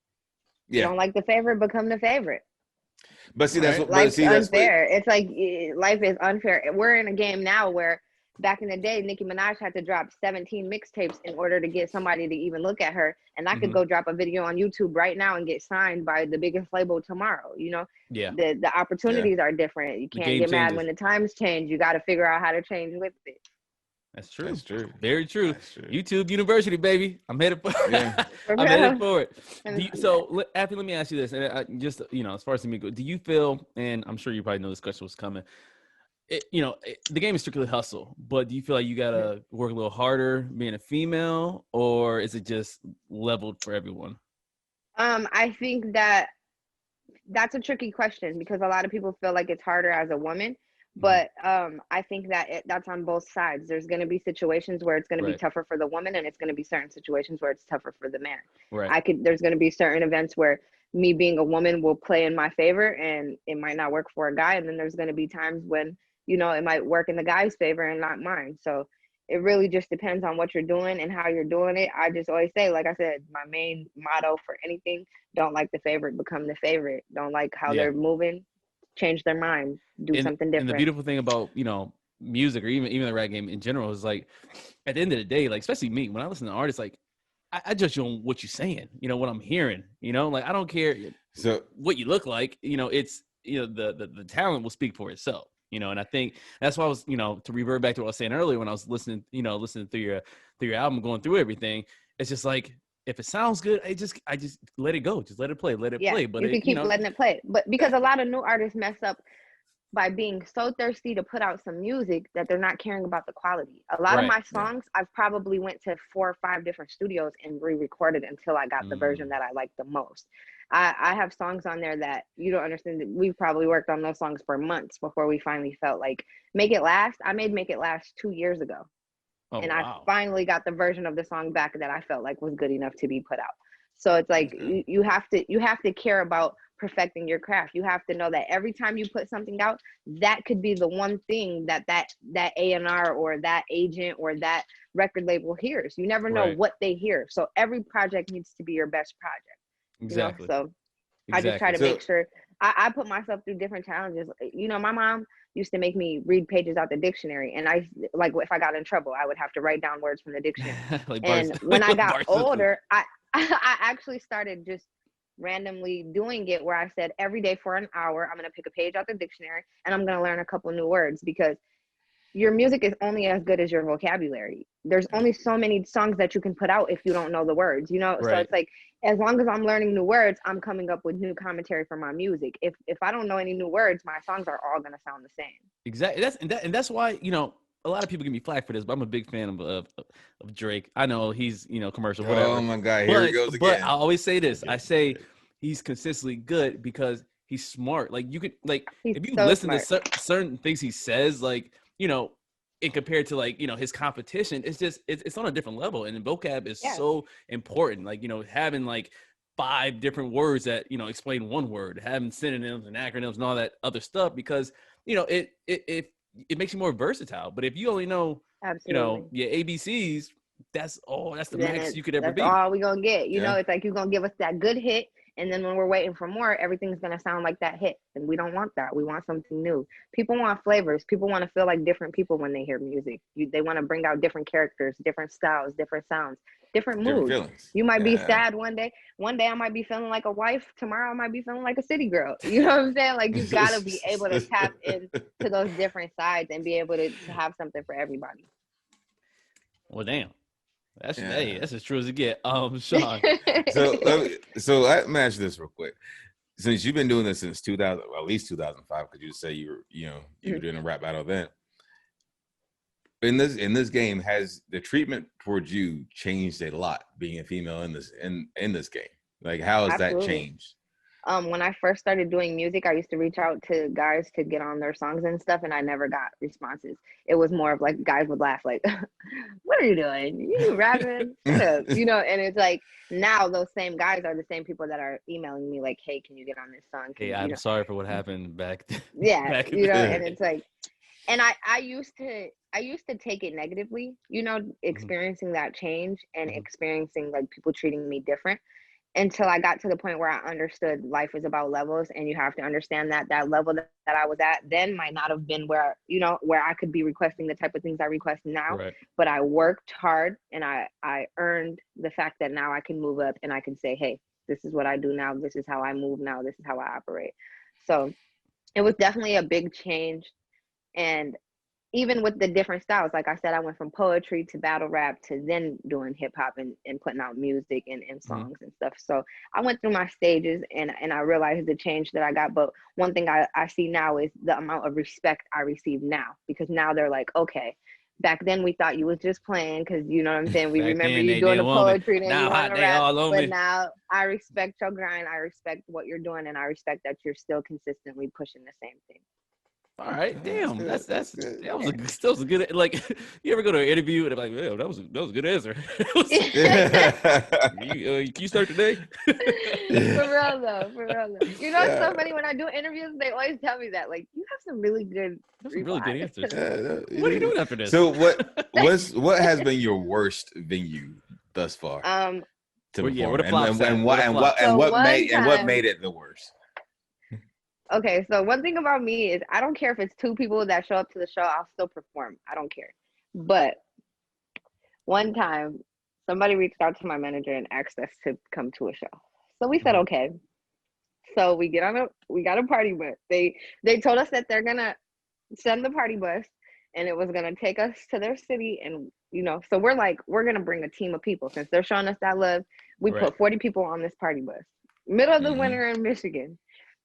You don't like the favorite, become the favorite. But see, that's life's unfair. It's like life is unfair. We're in a game now where back in the day, Nicki Minaj had to drop 17 mixtapes in order to get somebody to even look at her. And I could go drop a video on YouTube right now and get signed by the biggest label tomorrow. Yeah. The opportunities are different. You can't get mad when the times change. You got to figure out how to change with it. That's true. That's true. Very true. True. YouTube University, baby. I'm headed for it. I'm headed for it. Affy, let me ask you this. And just, as far as me go, do you feel, and I'm sure you probably know this question was coming, the game is strictly hustle, but do you feel like you got to work a little harder being a female, or is it just leveled for everyone? I think that that's a tricky question because a lot of people feel like it's harder as a woman. But I think that that's on both sides. There's going to be situations where it's going to be tougher for the woman, and it's going to be certain situations where it's tougher for the man. There's going to be certain events where me being a woman will play in my favor, and it might not work for a guy. And then there's going to be times when, you know, it might work in the guy's favor and not mine. So it really just depends on what you're doing and how you're doing it. I just always say, like I said, my main motto for anything: don't like the favorite, become the favorite. Don't like how they're moving, change their mind, do something different. And the beautiful thing about, you know, music or even the rap game in general is like, at the end of the day, like, especially me, when I listen to artists, like, I judge you on what you're saying, you know, what I'm hearing, you know, like, I don't care what you look like, you know, it's, you know, the talent will speak for itself, you know. And I think that's why I was, you know, to revert back to what I was saying earlier when I was listening through your album, going through everything, it's just like, if it sounds good, I just let it go. Just let it play. Play. But you can keep letting it play. But because a lot of new artists mess up by being so thirsty to put out some music that they're not caring about the quality. A lot of my songs, I've probably went to 4 or 5 different studios and re-recorded until I got the version that I like the most. I have songs on there that you don't understand. That we've probably worked on those songs for months before we finally felt like Make It Last. I made Make It Last 2 years ago. I finally got the version of the song back that I felt like was good enough to be put out. So it's like you have to care about perfecting your craft. You have to know that every time you put something out, that could be the one thing that A&R or that agent or that record label hears. You never know what they hear. So every project needs to be your best project. Exactly. You know? So I just try to make sure I put myself through different challenges. You know, my mom used to make me read pages out the dictionary, and I, like, if I got in trouble, I would have to write down words from the dictionary. And when I got older, I actually started just randomly doing it where I said every day for an hour, I'm going to pick a page out the dictionary and I'm going to learn a couple new words, because your music is only as good as your vocabulary. There's only so many songs that you can put out if you don't know the words, you know? So it's like, as long as I'm learning new words, I'm coming up with new commentary for my music. If I don't know any new words, my songs are all going to sound the same. Exactly. That's why, you know, a lot of people give me flack for this, but I'm a big fan of Drake. I know he's, you know, commercial, whatever. Oh my God, here he goes again. But I always say this. I say he's consistently good because he's smart. Like, you could, like, if you listen to certain things he says, like, you know, and compared to, like, you know, his competition, it's just, it's on a different level. And vocab is so important. Like, you know, having like 5 different words that, you know, explain one word, having synonyms and acronyms and all that other stuff, because, you know, it makes you more versatile. But if you only know, you know, your ABCs, that's the max you could ever be. That's all we're going to get. You know, it's like, you're going to give us that good hit. And then when we're waiting for more, everything's going to sound like that hit. And we don't want that. We want something new. People want flavors. People want to feel like different people when they hear music. They want to bring out different characters, different styles, different sounds, different moods. Feelings. You might be sad one day. One day I might be feeling like a wife. Tomorrow I might be feeling like a city girl. You know what I'm saying? Like, you got to be able to tap into those different sides and be able to have something for everybody. Well, damn. That's as true as it get. Sean. So let me ask you this real quick. Since you've been doing this since 2000, well, at least 2005, because you say you were doing a rap battle then. In this game, has the treatment towards you changed a lot, being a female in this game? Like, how has that changed? When I first started doing music, I used to reach out to guys to get on their songs and stuff, and I never got responses. It was more of like, guys would laugh like, what are you doing? You rapping? You know, and it's like, now those same guys are the same people that are emailing me like, hey, can you get on this song? Hey, I'm sorry for what happened back then. Yeah, you know, and it's like, and I used to take it negatively, you know, experiencing that change and experiencing like people treating me different, until I got to the point where I understood life is about levels, and you have to understand that that level that I was at then might not have been where I could be requesting the type of things I request now. Right. But I worked hard, and I earned the fact that now I can move up and I can say, hey, this is what I do now. This is how I move now. This is how I operate. So it was definitely a big change. And even with the different styles, like I said, I went from poetry to battle rap to then doing hip hop and putting out music and songs and stuff. So I went through my stages, and I realized the change that I got. But one thing I see now is the amount of respect I receive now, because now they're like, okay, back then we thought you was just playing because you know what I'm saying. We remember you they doing the didn't want me. poetry, then Now you want to they rap. all on But me. now I respect your grind. I respect what you're doing, and I respect that you're still consistently pushing the same thing. All right, damn, That's that was a good. that was a good, like, you ever go to an interview and they're like, "Yeah, that was a good answer." Can you start today? For real though. You know, it's so funny when I do interviews, they always tell me that, like, you have some really good answers. What are you doing after this? So what has been your worst venue thus far? To perform, and what made it the worst? Okay, so one thing about me is I don't care if it's 2 people that show up to the show, I'll still perform. I don't care. But one time, somebody reached out to my manager and asked us to come to a show. So we said, okay. So we got a party bus. They told us that they're gonna send the party bus and it was gonna take us to their city, and you know, so we're like, we're gonna bring a team of people since they're showing us that love. We put 40 people on this party bus. Middle of the winter in Michigan.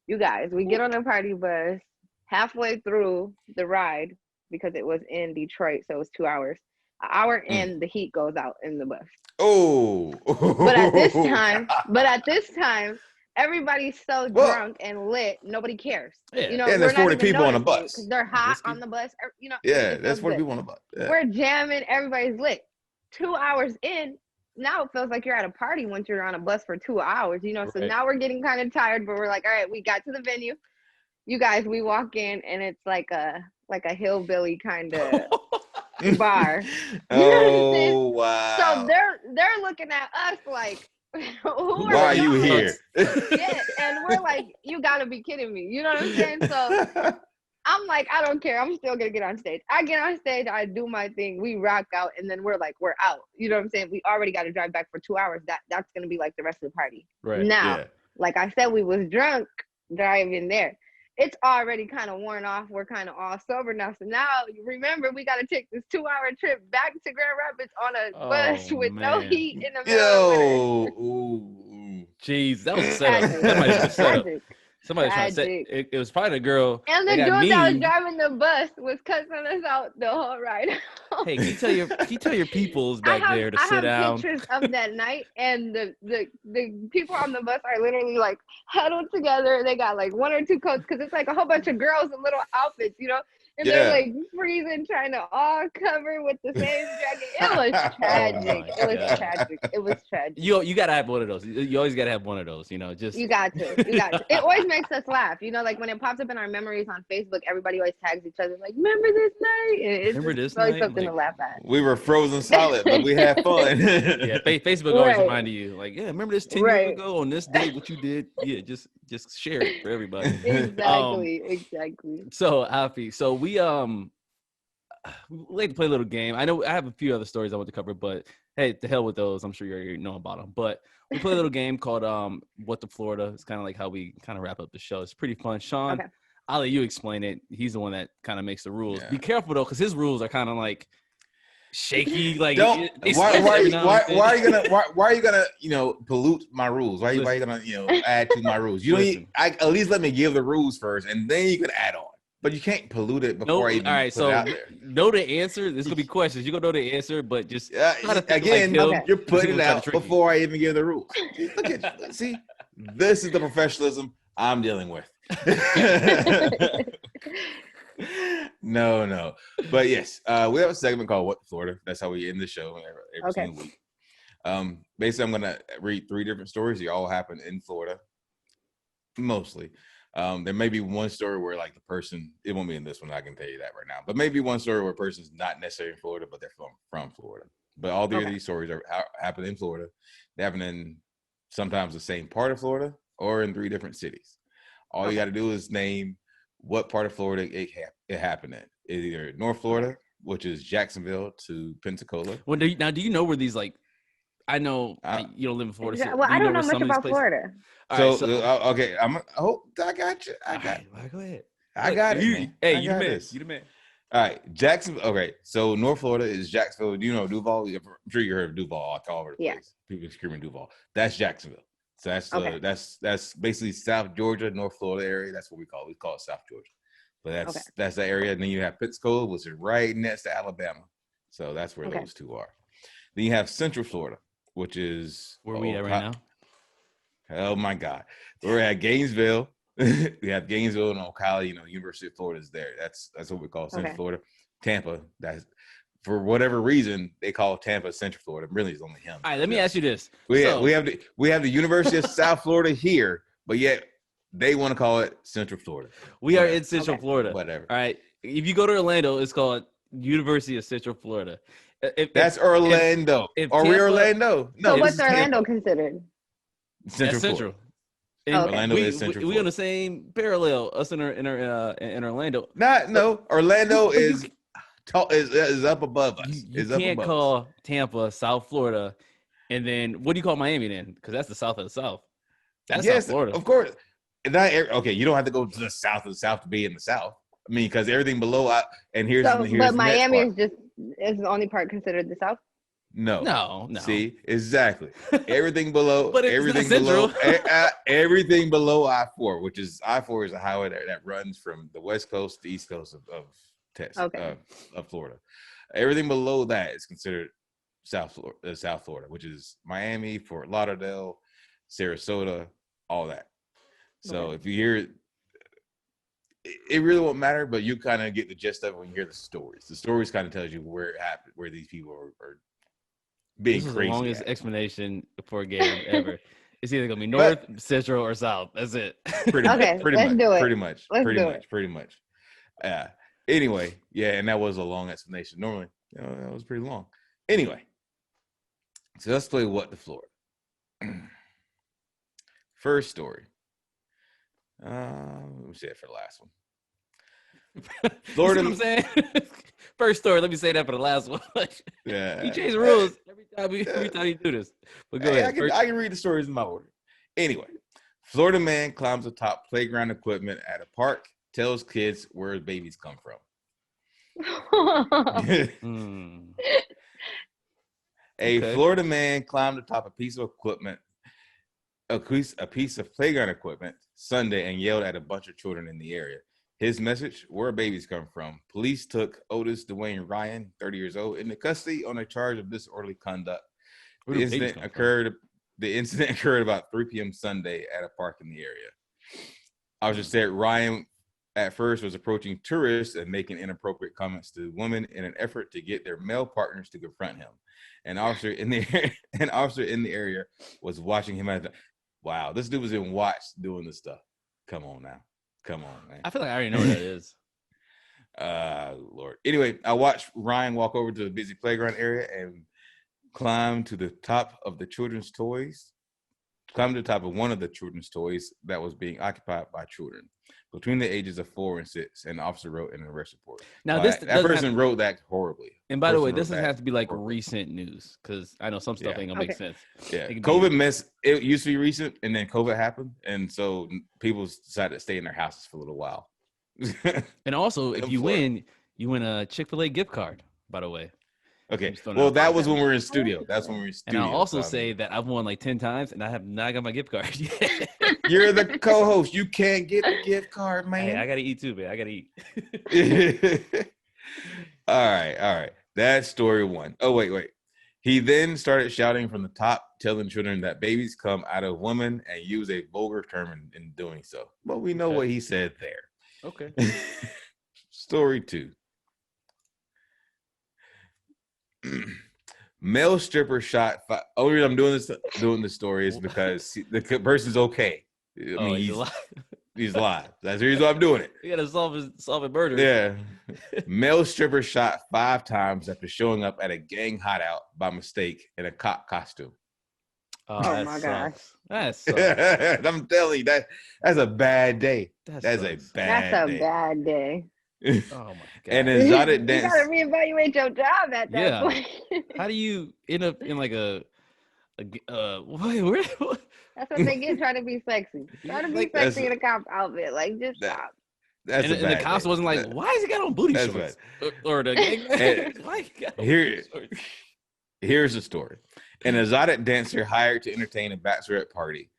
You guys, we get on the party bus halfway through the ride because it was in Detroit, so it was 2 hours. An hour in, the heat goes out in the bus. Oh. But at this time, everybody's so drunk and lit, nobody cares. Yeah. You know, and there's 40 people on the bus. Because they're hot on the bus. You know. Yeah, there's 40 people on the bus. Yeah. We're jamming, everybody's lit. 2 hours in, now it feels like you're at a party once you're on a bus for 2 hours, you know. So now we're getting kind of tired, but we're like, all right, we got to the venue. You guys, we walk in and it's like a hillbilly kind of bar. Oh wow! So they're looking at us like, why are you here? Yeah, and we're like, you gotta be kidding me. You know what I'm saying? So I'm like, I don't care. I'm still gonna get on stage. I get on stage, I do my thing, we rock out, and then we're out. You know what I'm saying? We already got to drive back for 2 hours. That's gonna be like the rest of the party. Right. Now, like I said, we was drunk driving there. It's already kind of worn off. We're kind of all sober now. So now, remember, we got to take this 2-hour trip back to Grand Rapids on a bus with no heat in the middle of winter. Jeez, that was a setup. That might have been a setup. Somebody was trying to say it was probably the girl. And the dude that was driving the bus was cussing us out the whole ride. Hey, can you tell your peoples back there to sit down? I have pictures of that night, and the people on the bus are literally like huddled together. They got like 1 or 2 coats because it's like a whole bunch of girls in little outfits, you know. And they're like freezing, trying to all cover with the same jacket. It was tragic. It was tragic. You gotta have one of those. You always gotta have one of those. You know, just you got to. It always makes us laugh. You know, like when it pops up in our memories on Facebook, everybody always tags each other like, "Remember this night?" And it's always something to laugh at. We were frozen solid, but we had fun. Yeah, Facebook always reminded you, like, yeah, remember this 10 years ago on this date, what you did? Yeah, just share it for everybody. Exactly. So Affy, so we like to play a little game. I know I have a few other stories I want to cover, but hey, to hell with those. I'm sure you already know about them. But we play a little game called What to Florida. It's kind of like how we kind of wrap up the show. It's pretty fun. Sean, I'll let you explain it. He's the one that kind of makes the rules. Yeah. Be careful though, because his rules are kind of like shaky. Like, why are you gonna pollute my rules? Why are you gonna add to my rules? You don't at least let me give the rules first, and then you can add on. But you can't pollute it before I even put it out there. Know the answer. There's gonna be questions. You're gonna know the answer, but just again, you're putting it out before I even give the rules. Look at you. See, this is the professionalism I'm dealing with. No. But yes, we have a segment called What to Florida. That's how we end the show every single week. Basically, I'm gonna read 3 different stories. They all happen in Florida, mostly. There may be one story where like the person, it won't be in this one, I can tell you that right now, but maybe one story where a person's not necessarily in Florida, but they're from Florida. But all 3 of these stories happen in Florida. They happen in sometimes the same part of Florida or in 3 different cities. All you got to do is name what part of Florida it happened in. It's either North Florida, which is Jacksonville to Pensacola. Well, do you know where these, like, I know you don't live in Florida. So I don't know much about Florida. Okay, I got you. Go ahead. I got it. You the man. All right, Jacksonville. Okay, so North Florida is Jacksonville. Do you know Duval? I'm sure you heard of Duval all over the place. People screaming Duval. That's Jacksonville. So that's basically South Georgia, North Florida area. That's what we call it. We call it South Georgia. But that's the area. And then you have Pensacola, which is right next to Alabama. So that's where those two are. Then you have Central Florida, which is where we at right now. Oh my God, we're at Gainesville. We have Gainesville and Ocala. University of Florida is there. That's what we call Central Florida. Tampa. That's for whatever reason they call Tampa Central Florida. Really, it's only him. All right, let me ask you this. We have the University of South Florida here, but yet they want to call it Central Florida. We are in Central Florida. Whatever. All right. If you go to Orlando, it's called University of Central Florida. That's Orlando. Are we Orlando? No. So what's Orlando considered? Central. Orlando is Central. We on the same parallel. Us in Orlando. Orlando is up above us. You can't call Tampa South Florida, and then what do you call Miami then? Because that's the South of the South. That's South Florida, of course. Okay, you don't have to go to the South of the South to be in the South. I mean, because everything below but Miami is the only part considered the South. No. See, exactly. Everything below, everything below I-4, which is I-4 is a highway that runs from the west coast to the east coast of Florida. Everything below that is considered South Florida, which is Miami, Fort Lauderdale, Sarasota, all that. So if you hear it really won't matter, but you kind of get the gist of it when you hear the stories. The stories kind of tells you where it happened, where these people are being this crazy. The longest explanation for a game ever. It's either gonna be north, central, or south. That's it. Pretty much. Anyway, and that was a long explanation. Normally, that was pretty long. Anyway, so let's play What the Florida. First story. Let me say it for the last one. Florida. You see what I'm saying? First story. Let me say that for the last one. Yeah. You change the rules every time you do this. But go ahead. I can read the stories in my order. Anyway, Florida man climbs atop playground equipment at a park, tells kids where babies come from. Florida man climbed atop a piece of equipment, a piece of playground equipment Sunday and yelled at a bunch of children in the area. His message: where babies come from. Police took Otis Dwayne Ryan, 30 years old, into custody on a charge of disorderly conduct. The incident occurred about 3 p.m. Sunday at a park in the area. Officer said Ryan at first was approaching tourists and making inappropriate comments to women in an effort to get their male partners to confront him. An officer in the area was watching him wow, this dude was in watch doing this stuff. Come on, man. I feel like I already know what that is. Lord. Anyway, I watched Ryan walk over to the busy playground area and climb to the top of one of the children's toys that was being occupied by children between the ages of 4 and 6, and the officer wrote in an arrest report. Now, that person wrote that horribly. And by the way, this doesn't have to be like recent news, because I know some stuff ain't gonna make sense. Yeah, it used to be recent, and then COVID happened, and so people decided to stay in their houses for a little while. And also, if you win a Chick-fil-A gift card, by the way. Okay. Well, that was when we were in studio. That's when we were in studio. And I'll also say that I've won like 10 times, and I have not got my gift card yet. You're the co-host. You can't get the gift card, man. Hey, I gotta eat too, man. I gotta eat. All right. That's story one. Oh, wait. He then started shouting from the top, telling children that babies come out of women and use a vulgar term in doing so. But we know what he said there. Okay. Story two. Male stripper shot. Only reason I'm doing this story is because the person's okay. I mean, he's alive. That's the reason why I'm doing it. You gotta solve a murder. Yeah. Male stripper shot 5 times after showing up at a gang hideout by mistake in a cop costume. Oh my gosh. That sucks. I'm telling you, that's a bad day. That's a bad day. Oh my god! And exotic dance. You gotta reevaluate your job at that point. How do you end up in like a That's what they get trying to be sexy. Trying to be sexy in a cop outfit. Like, just stop. That's and the cops wasn't like, why has he got on booty shorts? Or the Here's the story. An exotic dancer hired to entertain a bachelorette party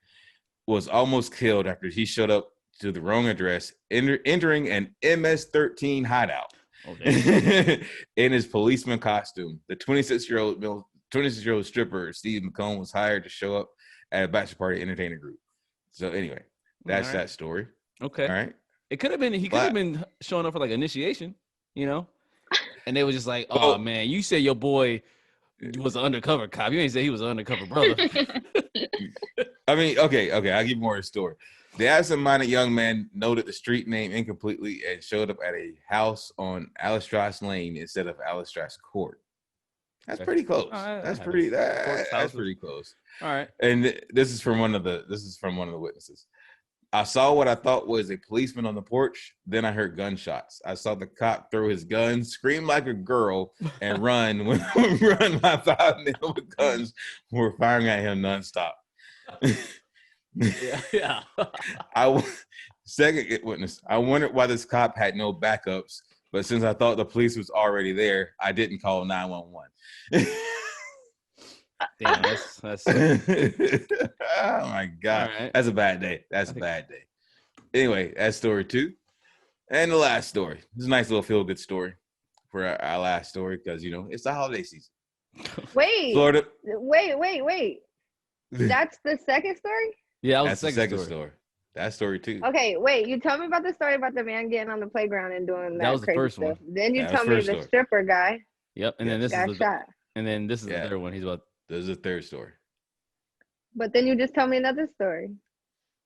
was almost killed after he showed up to the wrong address, entering an MS-13 hideout. Okay. In his policeman costume. The 26-year-old stripper Steve McComb was hired to show up at a bachelor party entertainer group. So anyway, that's that story. Okay. All right. It could have been. He could have been showing up for like initiation. And they were just like, "Oh man, you said your boy was an undercover cop. You ain't say he was an undercover brother." I mean, okay. I'll give you more of the story. The absent-minded young man noted the street name incompletely and showed up at a house on Alistras Lane instead of Alistras Court. That's pretty close. That's pretty close. All right. And this is from one of the witnesses. I saw what I thought was a policeman on the porch. Then I heard gunshots. I saw the cop throw his gun, scream like a girl, and run. When my 5 men with guns were firing at him nonstop. Yeah. Second witness. I wondered why this cop had no backups, but since I thought the police was already there, I didn't call 911. Damn, that's oh my God. Right. That's a bad day. That's a bad day. Anyway, that's story 2. And the last story. This is a nice little feel-good story for our last story because, it's the holiday season. Wait. Florida. Wait. That's the second story? Yeah, that's the second story. That's story 2. Okay, wait. You told me about the story about the man getting on the playground and doing that. That was the crazy first stuff. one. Then you told me the stripper guy. Yep, and then this got is shot. And then this is the third one. This is the third story. But then you just told me another story.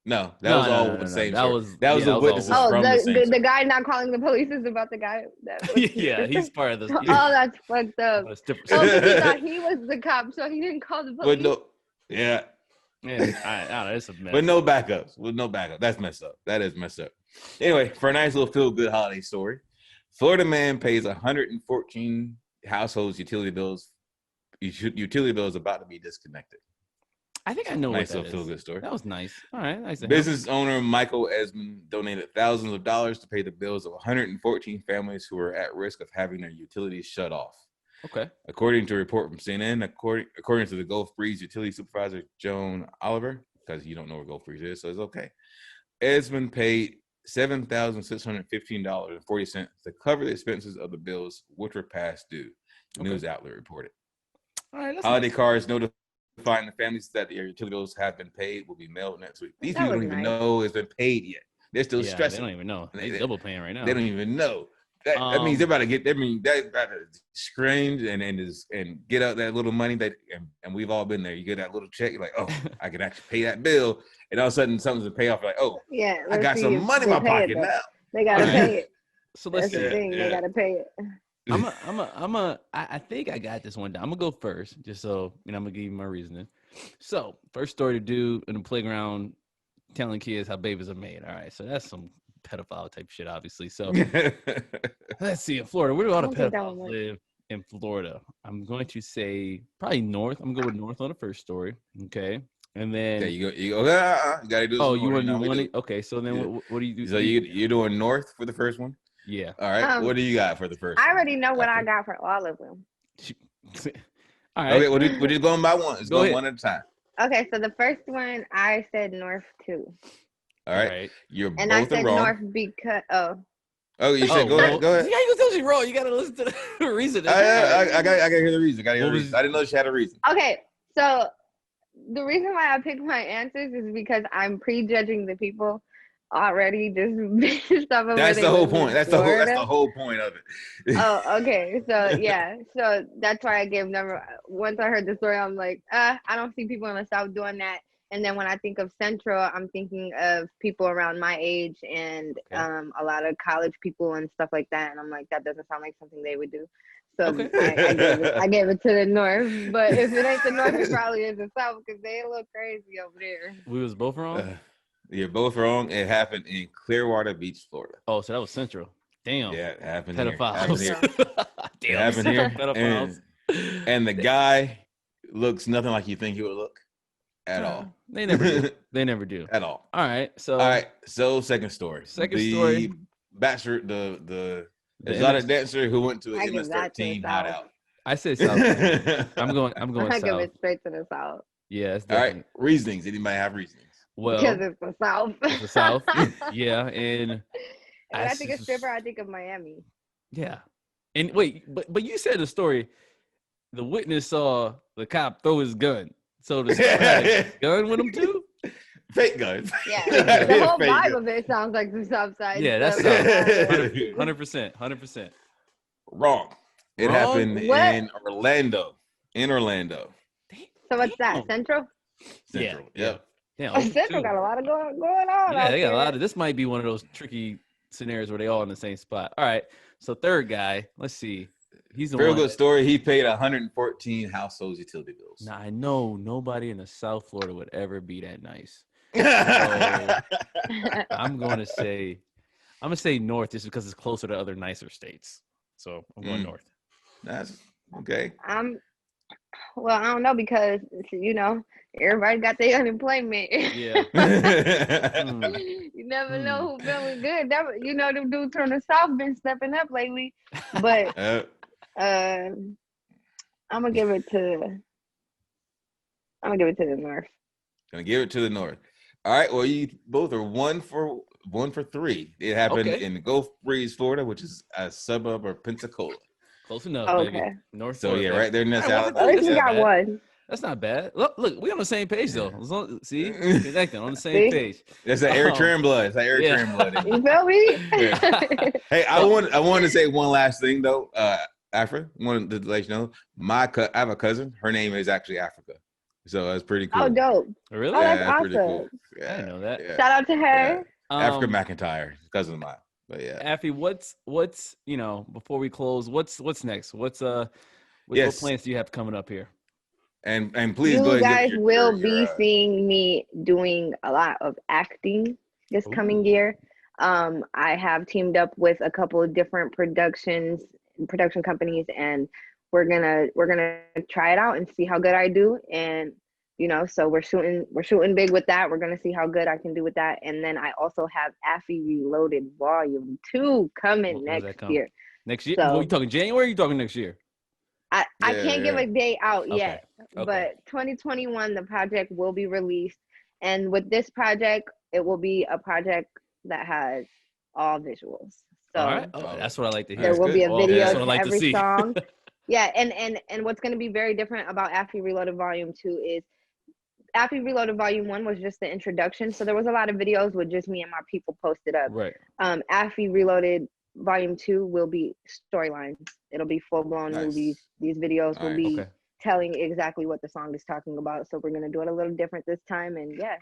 No, that was all the same. That was the witnesses from the guy not calling the police is about the guy that was yeah, he's part of this. Oh, that's fucked up. But he thought he was the cop, so he didn't call the police. But no, yeah. Yeah, it's a mess. But no backups. With no backup. That's messed up. That is messed up. Anyway, for a nice little feel-good holiday story, Florida man pays 114 households utility bills about to be disconnected. I think I know nice what that little feel-good story. That was nice. All right. Nice. Business owner Michael Esmond donated thousands of dollars to pay the bills of 114 families who were at risk of having their utilities shut off. Okay. According to a report from CNN, according to the Gulf Breeze utility supervisor, Joan Oliver, because you don't know where Gulf Breeze is, so it's okay. Esmond paid $7,615.40 to cover the expenses of the bills, which were past due. News outlet reported. All right. Holiday cards notifying the families that their utility bills have been paid will be mailed next week. These people don't even know it's been paid yet. They're still stressing. They don't even know. They're double paying right now. They don't even know. That means they're about to get. They're about to scream and get out that little money and we've all been there. You get that little check. You're like, oh, I can actually pay that bill, and all of a sudden something's to pay off. You're like, oh, yeah, I got some money in my pocket now. They gotta pay it. So let's see. They gotta pay it. I think I got this one down. I'm gonna go first, just so I'm gonna give you my reasoning. So first story to do in the playground, telling kids how babies are made. All right, so that's some pedophile type shit, obviously. So let's see. In Florida, where do all the pedophiles live in Florida? I'm going to say probably north. I'm gonna go with north on the first story. Okay. And then you go. You gotta do. Oh, you want to do one? Okay. So then what do you do? So you're doing north for the first one? Yeah. All right. What do you got for the first? I already know what I got for all of them. All right. Okay. We're just going by one. Let's go one at a time. Okay. So the first one, I said north too. All right. You're and both I said wrong. north because Oh, you said go ahead. Go ahead. Yeah, you tell you wrong. You gotta listen to the reason. I gotta hear the reason. I didn't know she had a reason. Okay, so the reason why I picked my answers is because I'm prejudging the people already, just based off of. That's the whole point. That's the whole point of it. Oh, okay. So yeah, so that's why I gave number. Once I heard the story, I'm like, I don't see people in the South doing that. And then when I think of Central, I'm thinking of people around my age and a lot of college people and stuff like that. And I'm like, that doesn't sound like something they would do. So I gave it to the North. But if it ain't the North, it probably is the South because they a little crazy over there. We was both wrong? You're both wrong. It happened in Clearwater Beach, Florida. Oh, so that was Central. Damn. Yeah, it happened pedophiles. Here. Damn, it happened here. Pedophiles. And the guy looks nothing like you think he would look. At all. They never do. They never do. At all. All right. So second story. The bachelor, the exotic dancer who went to the MS-13 hideout. I said South. I'm going I South. give it straight to the South. Yeah. All right. Reasonings. Anybody have reasonings? Well, because it's the South. It's the South. Yeah. And I think of stripper, I think of Miami. Yeah. And wait, but you said the story. The witness saw the cop throw his gun. So the store had a gun with him too? Fake guns. Yeah, Fake the whole Fake vibe guns. of it sounds like the South Side. Yeah, that's stuff. 100%. Wrong. It Wrong? happened What? in Orlando. In Orlando. So what's that? Central? Central. Yeah. Yep. Yeah, Oh, Central got a lot of going on. Yeah, out they got a there. lot of. This might be one of those tricky scenarios where they all in the same spot. All right, so third guy, let's see. He's the Very one. good story. He paid 114 household utility bills. Now I know nobody in the South Florida would ever be that nice. I'm gonna say north just because it's closer to other nicer states. So I'm going north. That's okay. Well, I don't know because everybody got their unemployment. Yeah. You never know who feeling good. Them dudes from the South been stepping up lately. But I'm gonna give it to the North. Gonna give it to the North. All right. Well, you both are one for three. It happened in Gulf Breeze, Florida, which is a suburb of Pensacola. Close enough, baby. North. So Florida, yeah, right there in that At least we got one. That's not bad. Look, we on the same page though. See, connecting on the same page. That's that Eric Tran It's that Eric Tran blood. You feel me? Hey, I want to say one last thing though. Afra, wanted to let you know, I have a cousin. Her name is actually Africa, so that's pretty cool. Oh, dope! Really? Oh, that's awesome. Pretty cool. Yeah, I didn't know that. Yeah. Shout out to her. Africa McIntyre, cousin of mine. But yeah, Affy, what's before we close, what's next? What plans do you have coming up here? And please you go ahead. Guys will be seeing me doing a lot of acting this coming year. I have teamed up with a couple of different production companies, and we're gonna try it out and see how good I do. And so we're shooting big with that. We're gonna see how good I can do with that. And then I also have Affy Reloaded Volume 2 coming next year. Next year? So, are you talking January? Or are you talking next year? I can't give a date out yet, Okay. but 2021 the project will be released, and with this project, it will be a project that has all visuals. So all right. That's what I like to hear. there will be a video to like every to song. Yeah, and what's going to be very different about Affy Reloaded Volume 2 is Affy Reloaded Volume 1 was just the introduction, so there was a lot of videos with just me and my people posted up. Right. Affy Reloaded Volume 2 will be storylines. It'll be full-blown movies. These videos will be telling exactly what the song is talking about. So we're going to do it a little different this time. And yeah,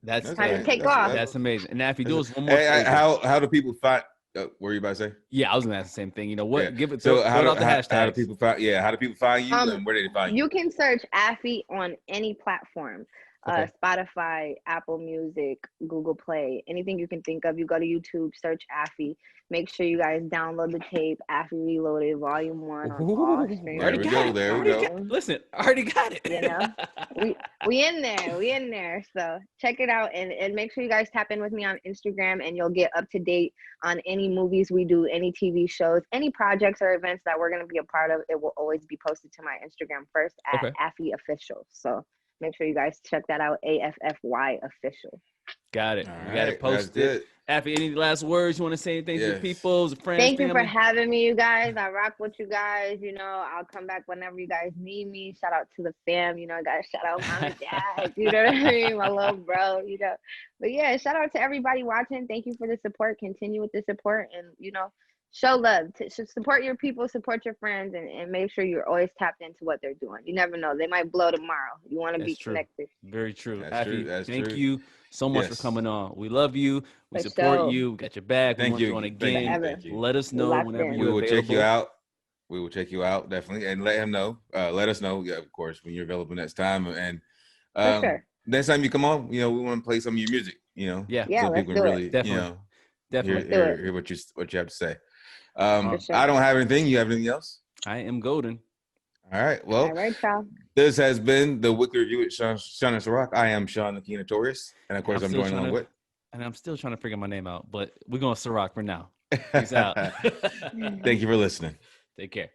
that's time to take off. That's amazing. And Affy, do us one more. How do people find? What were you about to say? Yeah, I was going to ask the same thing. What? Yeah. Give it. So how do people find? Yeah, how do people find you? And where do they find you? You can search Affy on any platform. Spotify, Apple Music, Google Play, anything you can think of. You go to YouTube, search Affy. Make sure you guys download the tape, Affy Reloaded Volume 1 on all streaming. There we go. Listen, I already got it. We in there. So check it out and make sure you guys tap in with me on Instagram, and you'll get up to date on any movies we do, any TV shows, any projects or events that we're going to be a part of. It will always be posted to my Instagram first at Affy Official. So make sure you guys check that out, AFFY Official. Got it. You got it posted. Affy, any last words you want to say? Anything to people, friends? Thank you for having me, you guys. I rock with you guys. I'll come back whenever you guys need me. Shout out to the fam. I got to shout out mom and dad. You know what I mean? My little bro. But yeah, shout out to everybody watching. Thank you for the support. Continue with the support, and show love. Support your people, support your friends, and make sure you're always tapped into what they're doing. You never know. They might blow tomorrow. You want to be connected. Very true. That's Affy, true. thank you so much for coming on. We love you. We support you. We got your back. Thank you. On again. Thank you. Let us know whenever we will check you out. We will check you out, definitely, and let him know. Let us know, of course, when you're available next time. And next time you come on, we want to play some of your music. So people can really, definitely hear what you have to say. I don't have anything. You have anything else? I am golden. All right. Well, all right, y'all. This has been the Weekly Review with Sean and Ciroc. I am Sean the Notorious, and of course I'm joined along with. And I'm still trying to figure my name out, but we're going Ciroc for now. Peace out. Thank you for listening. Take care.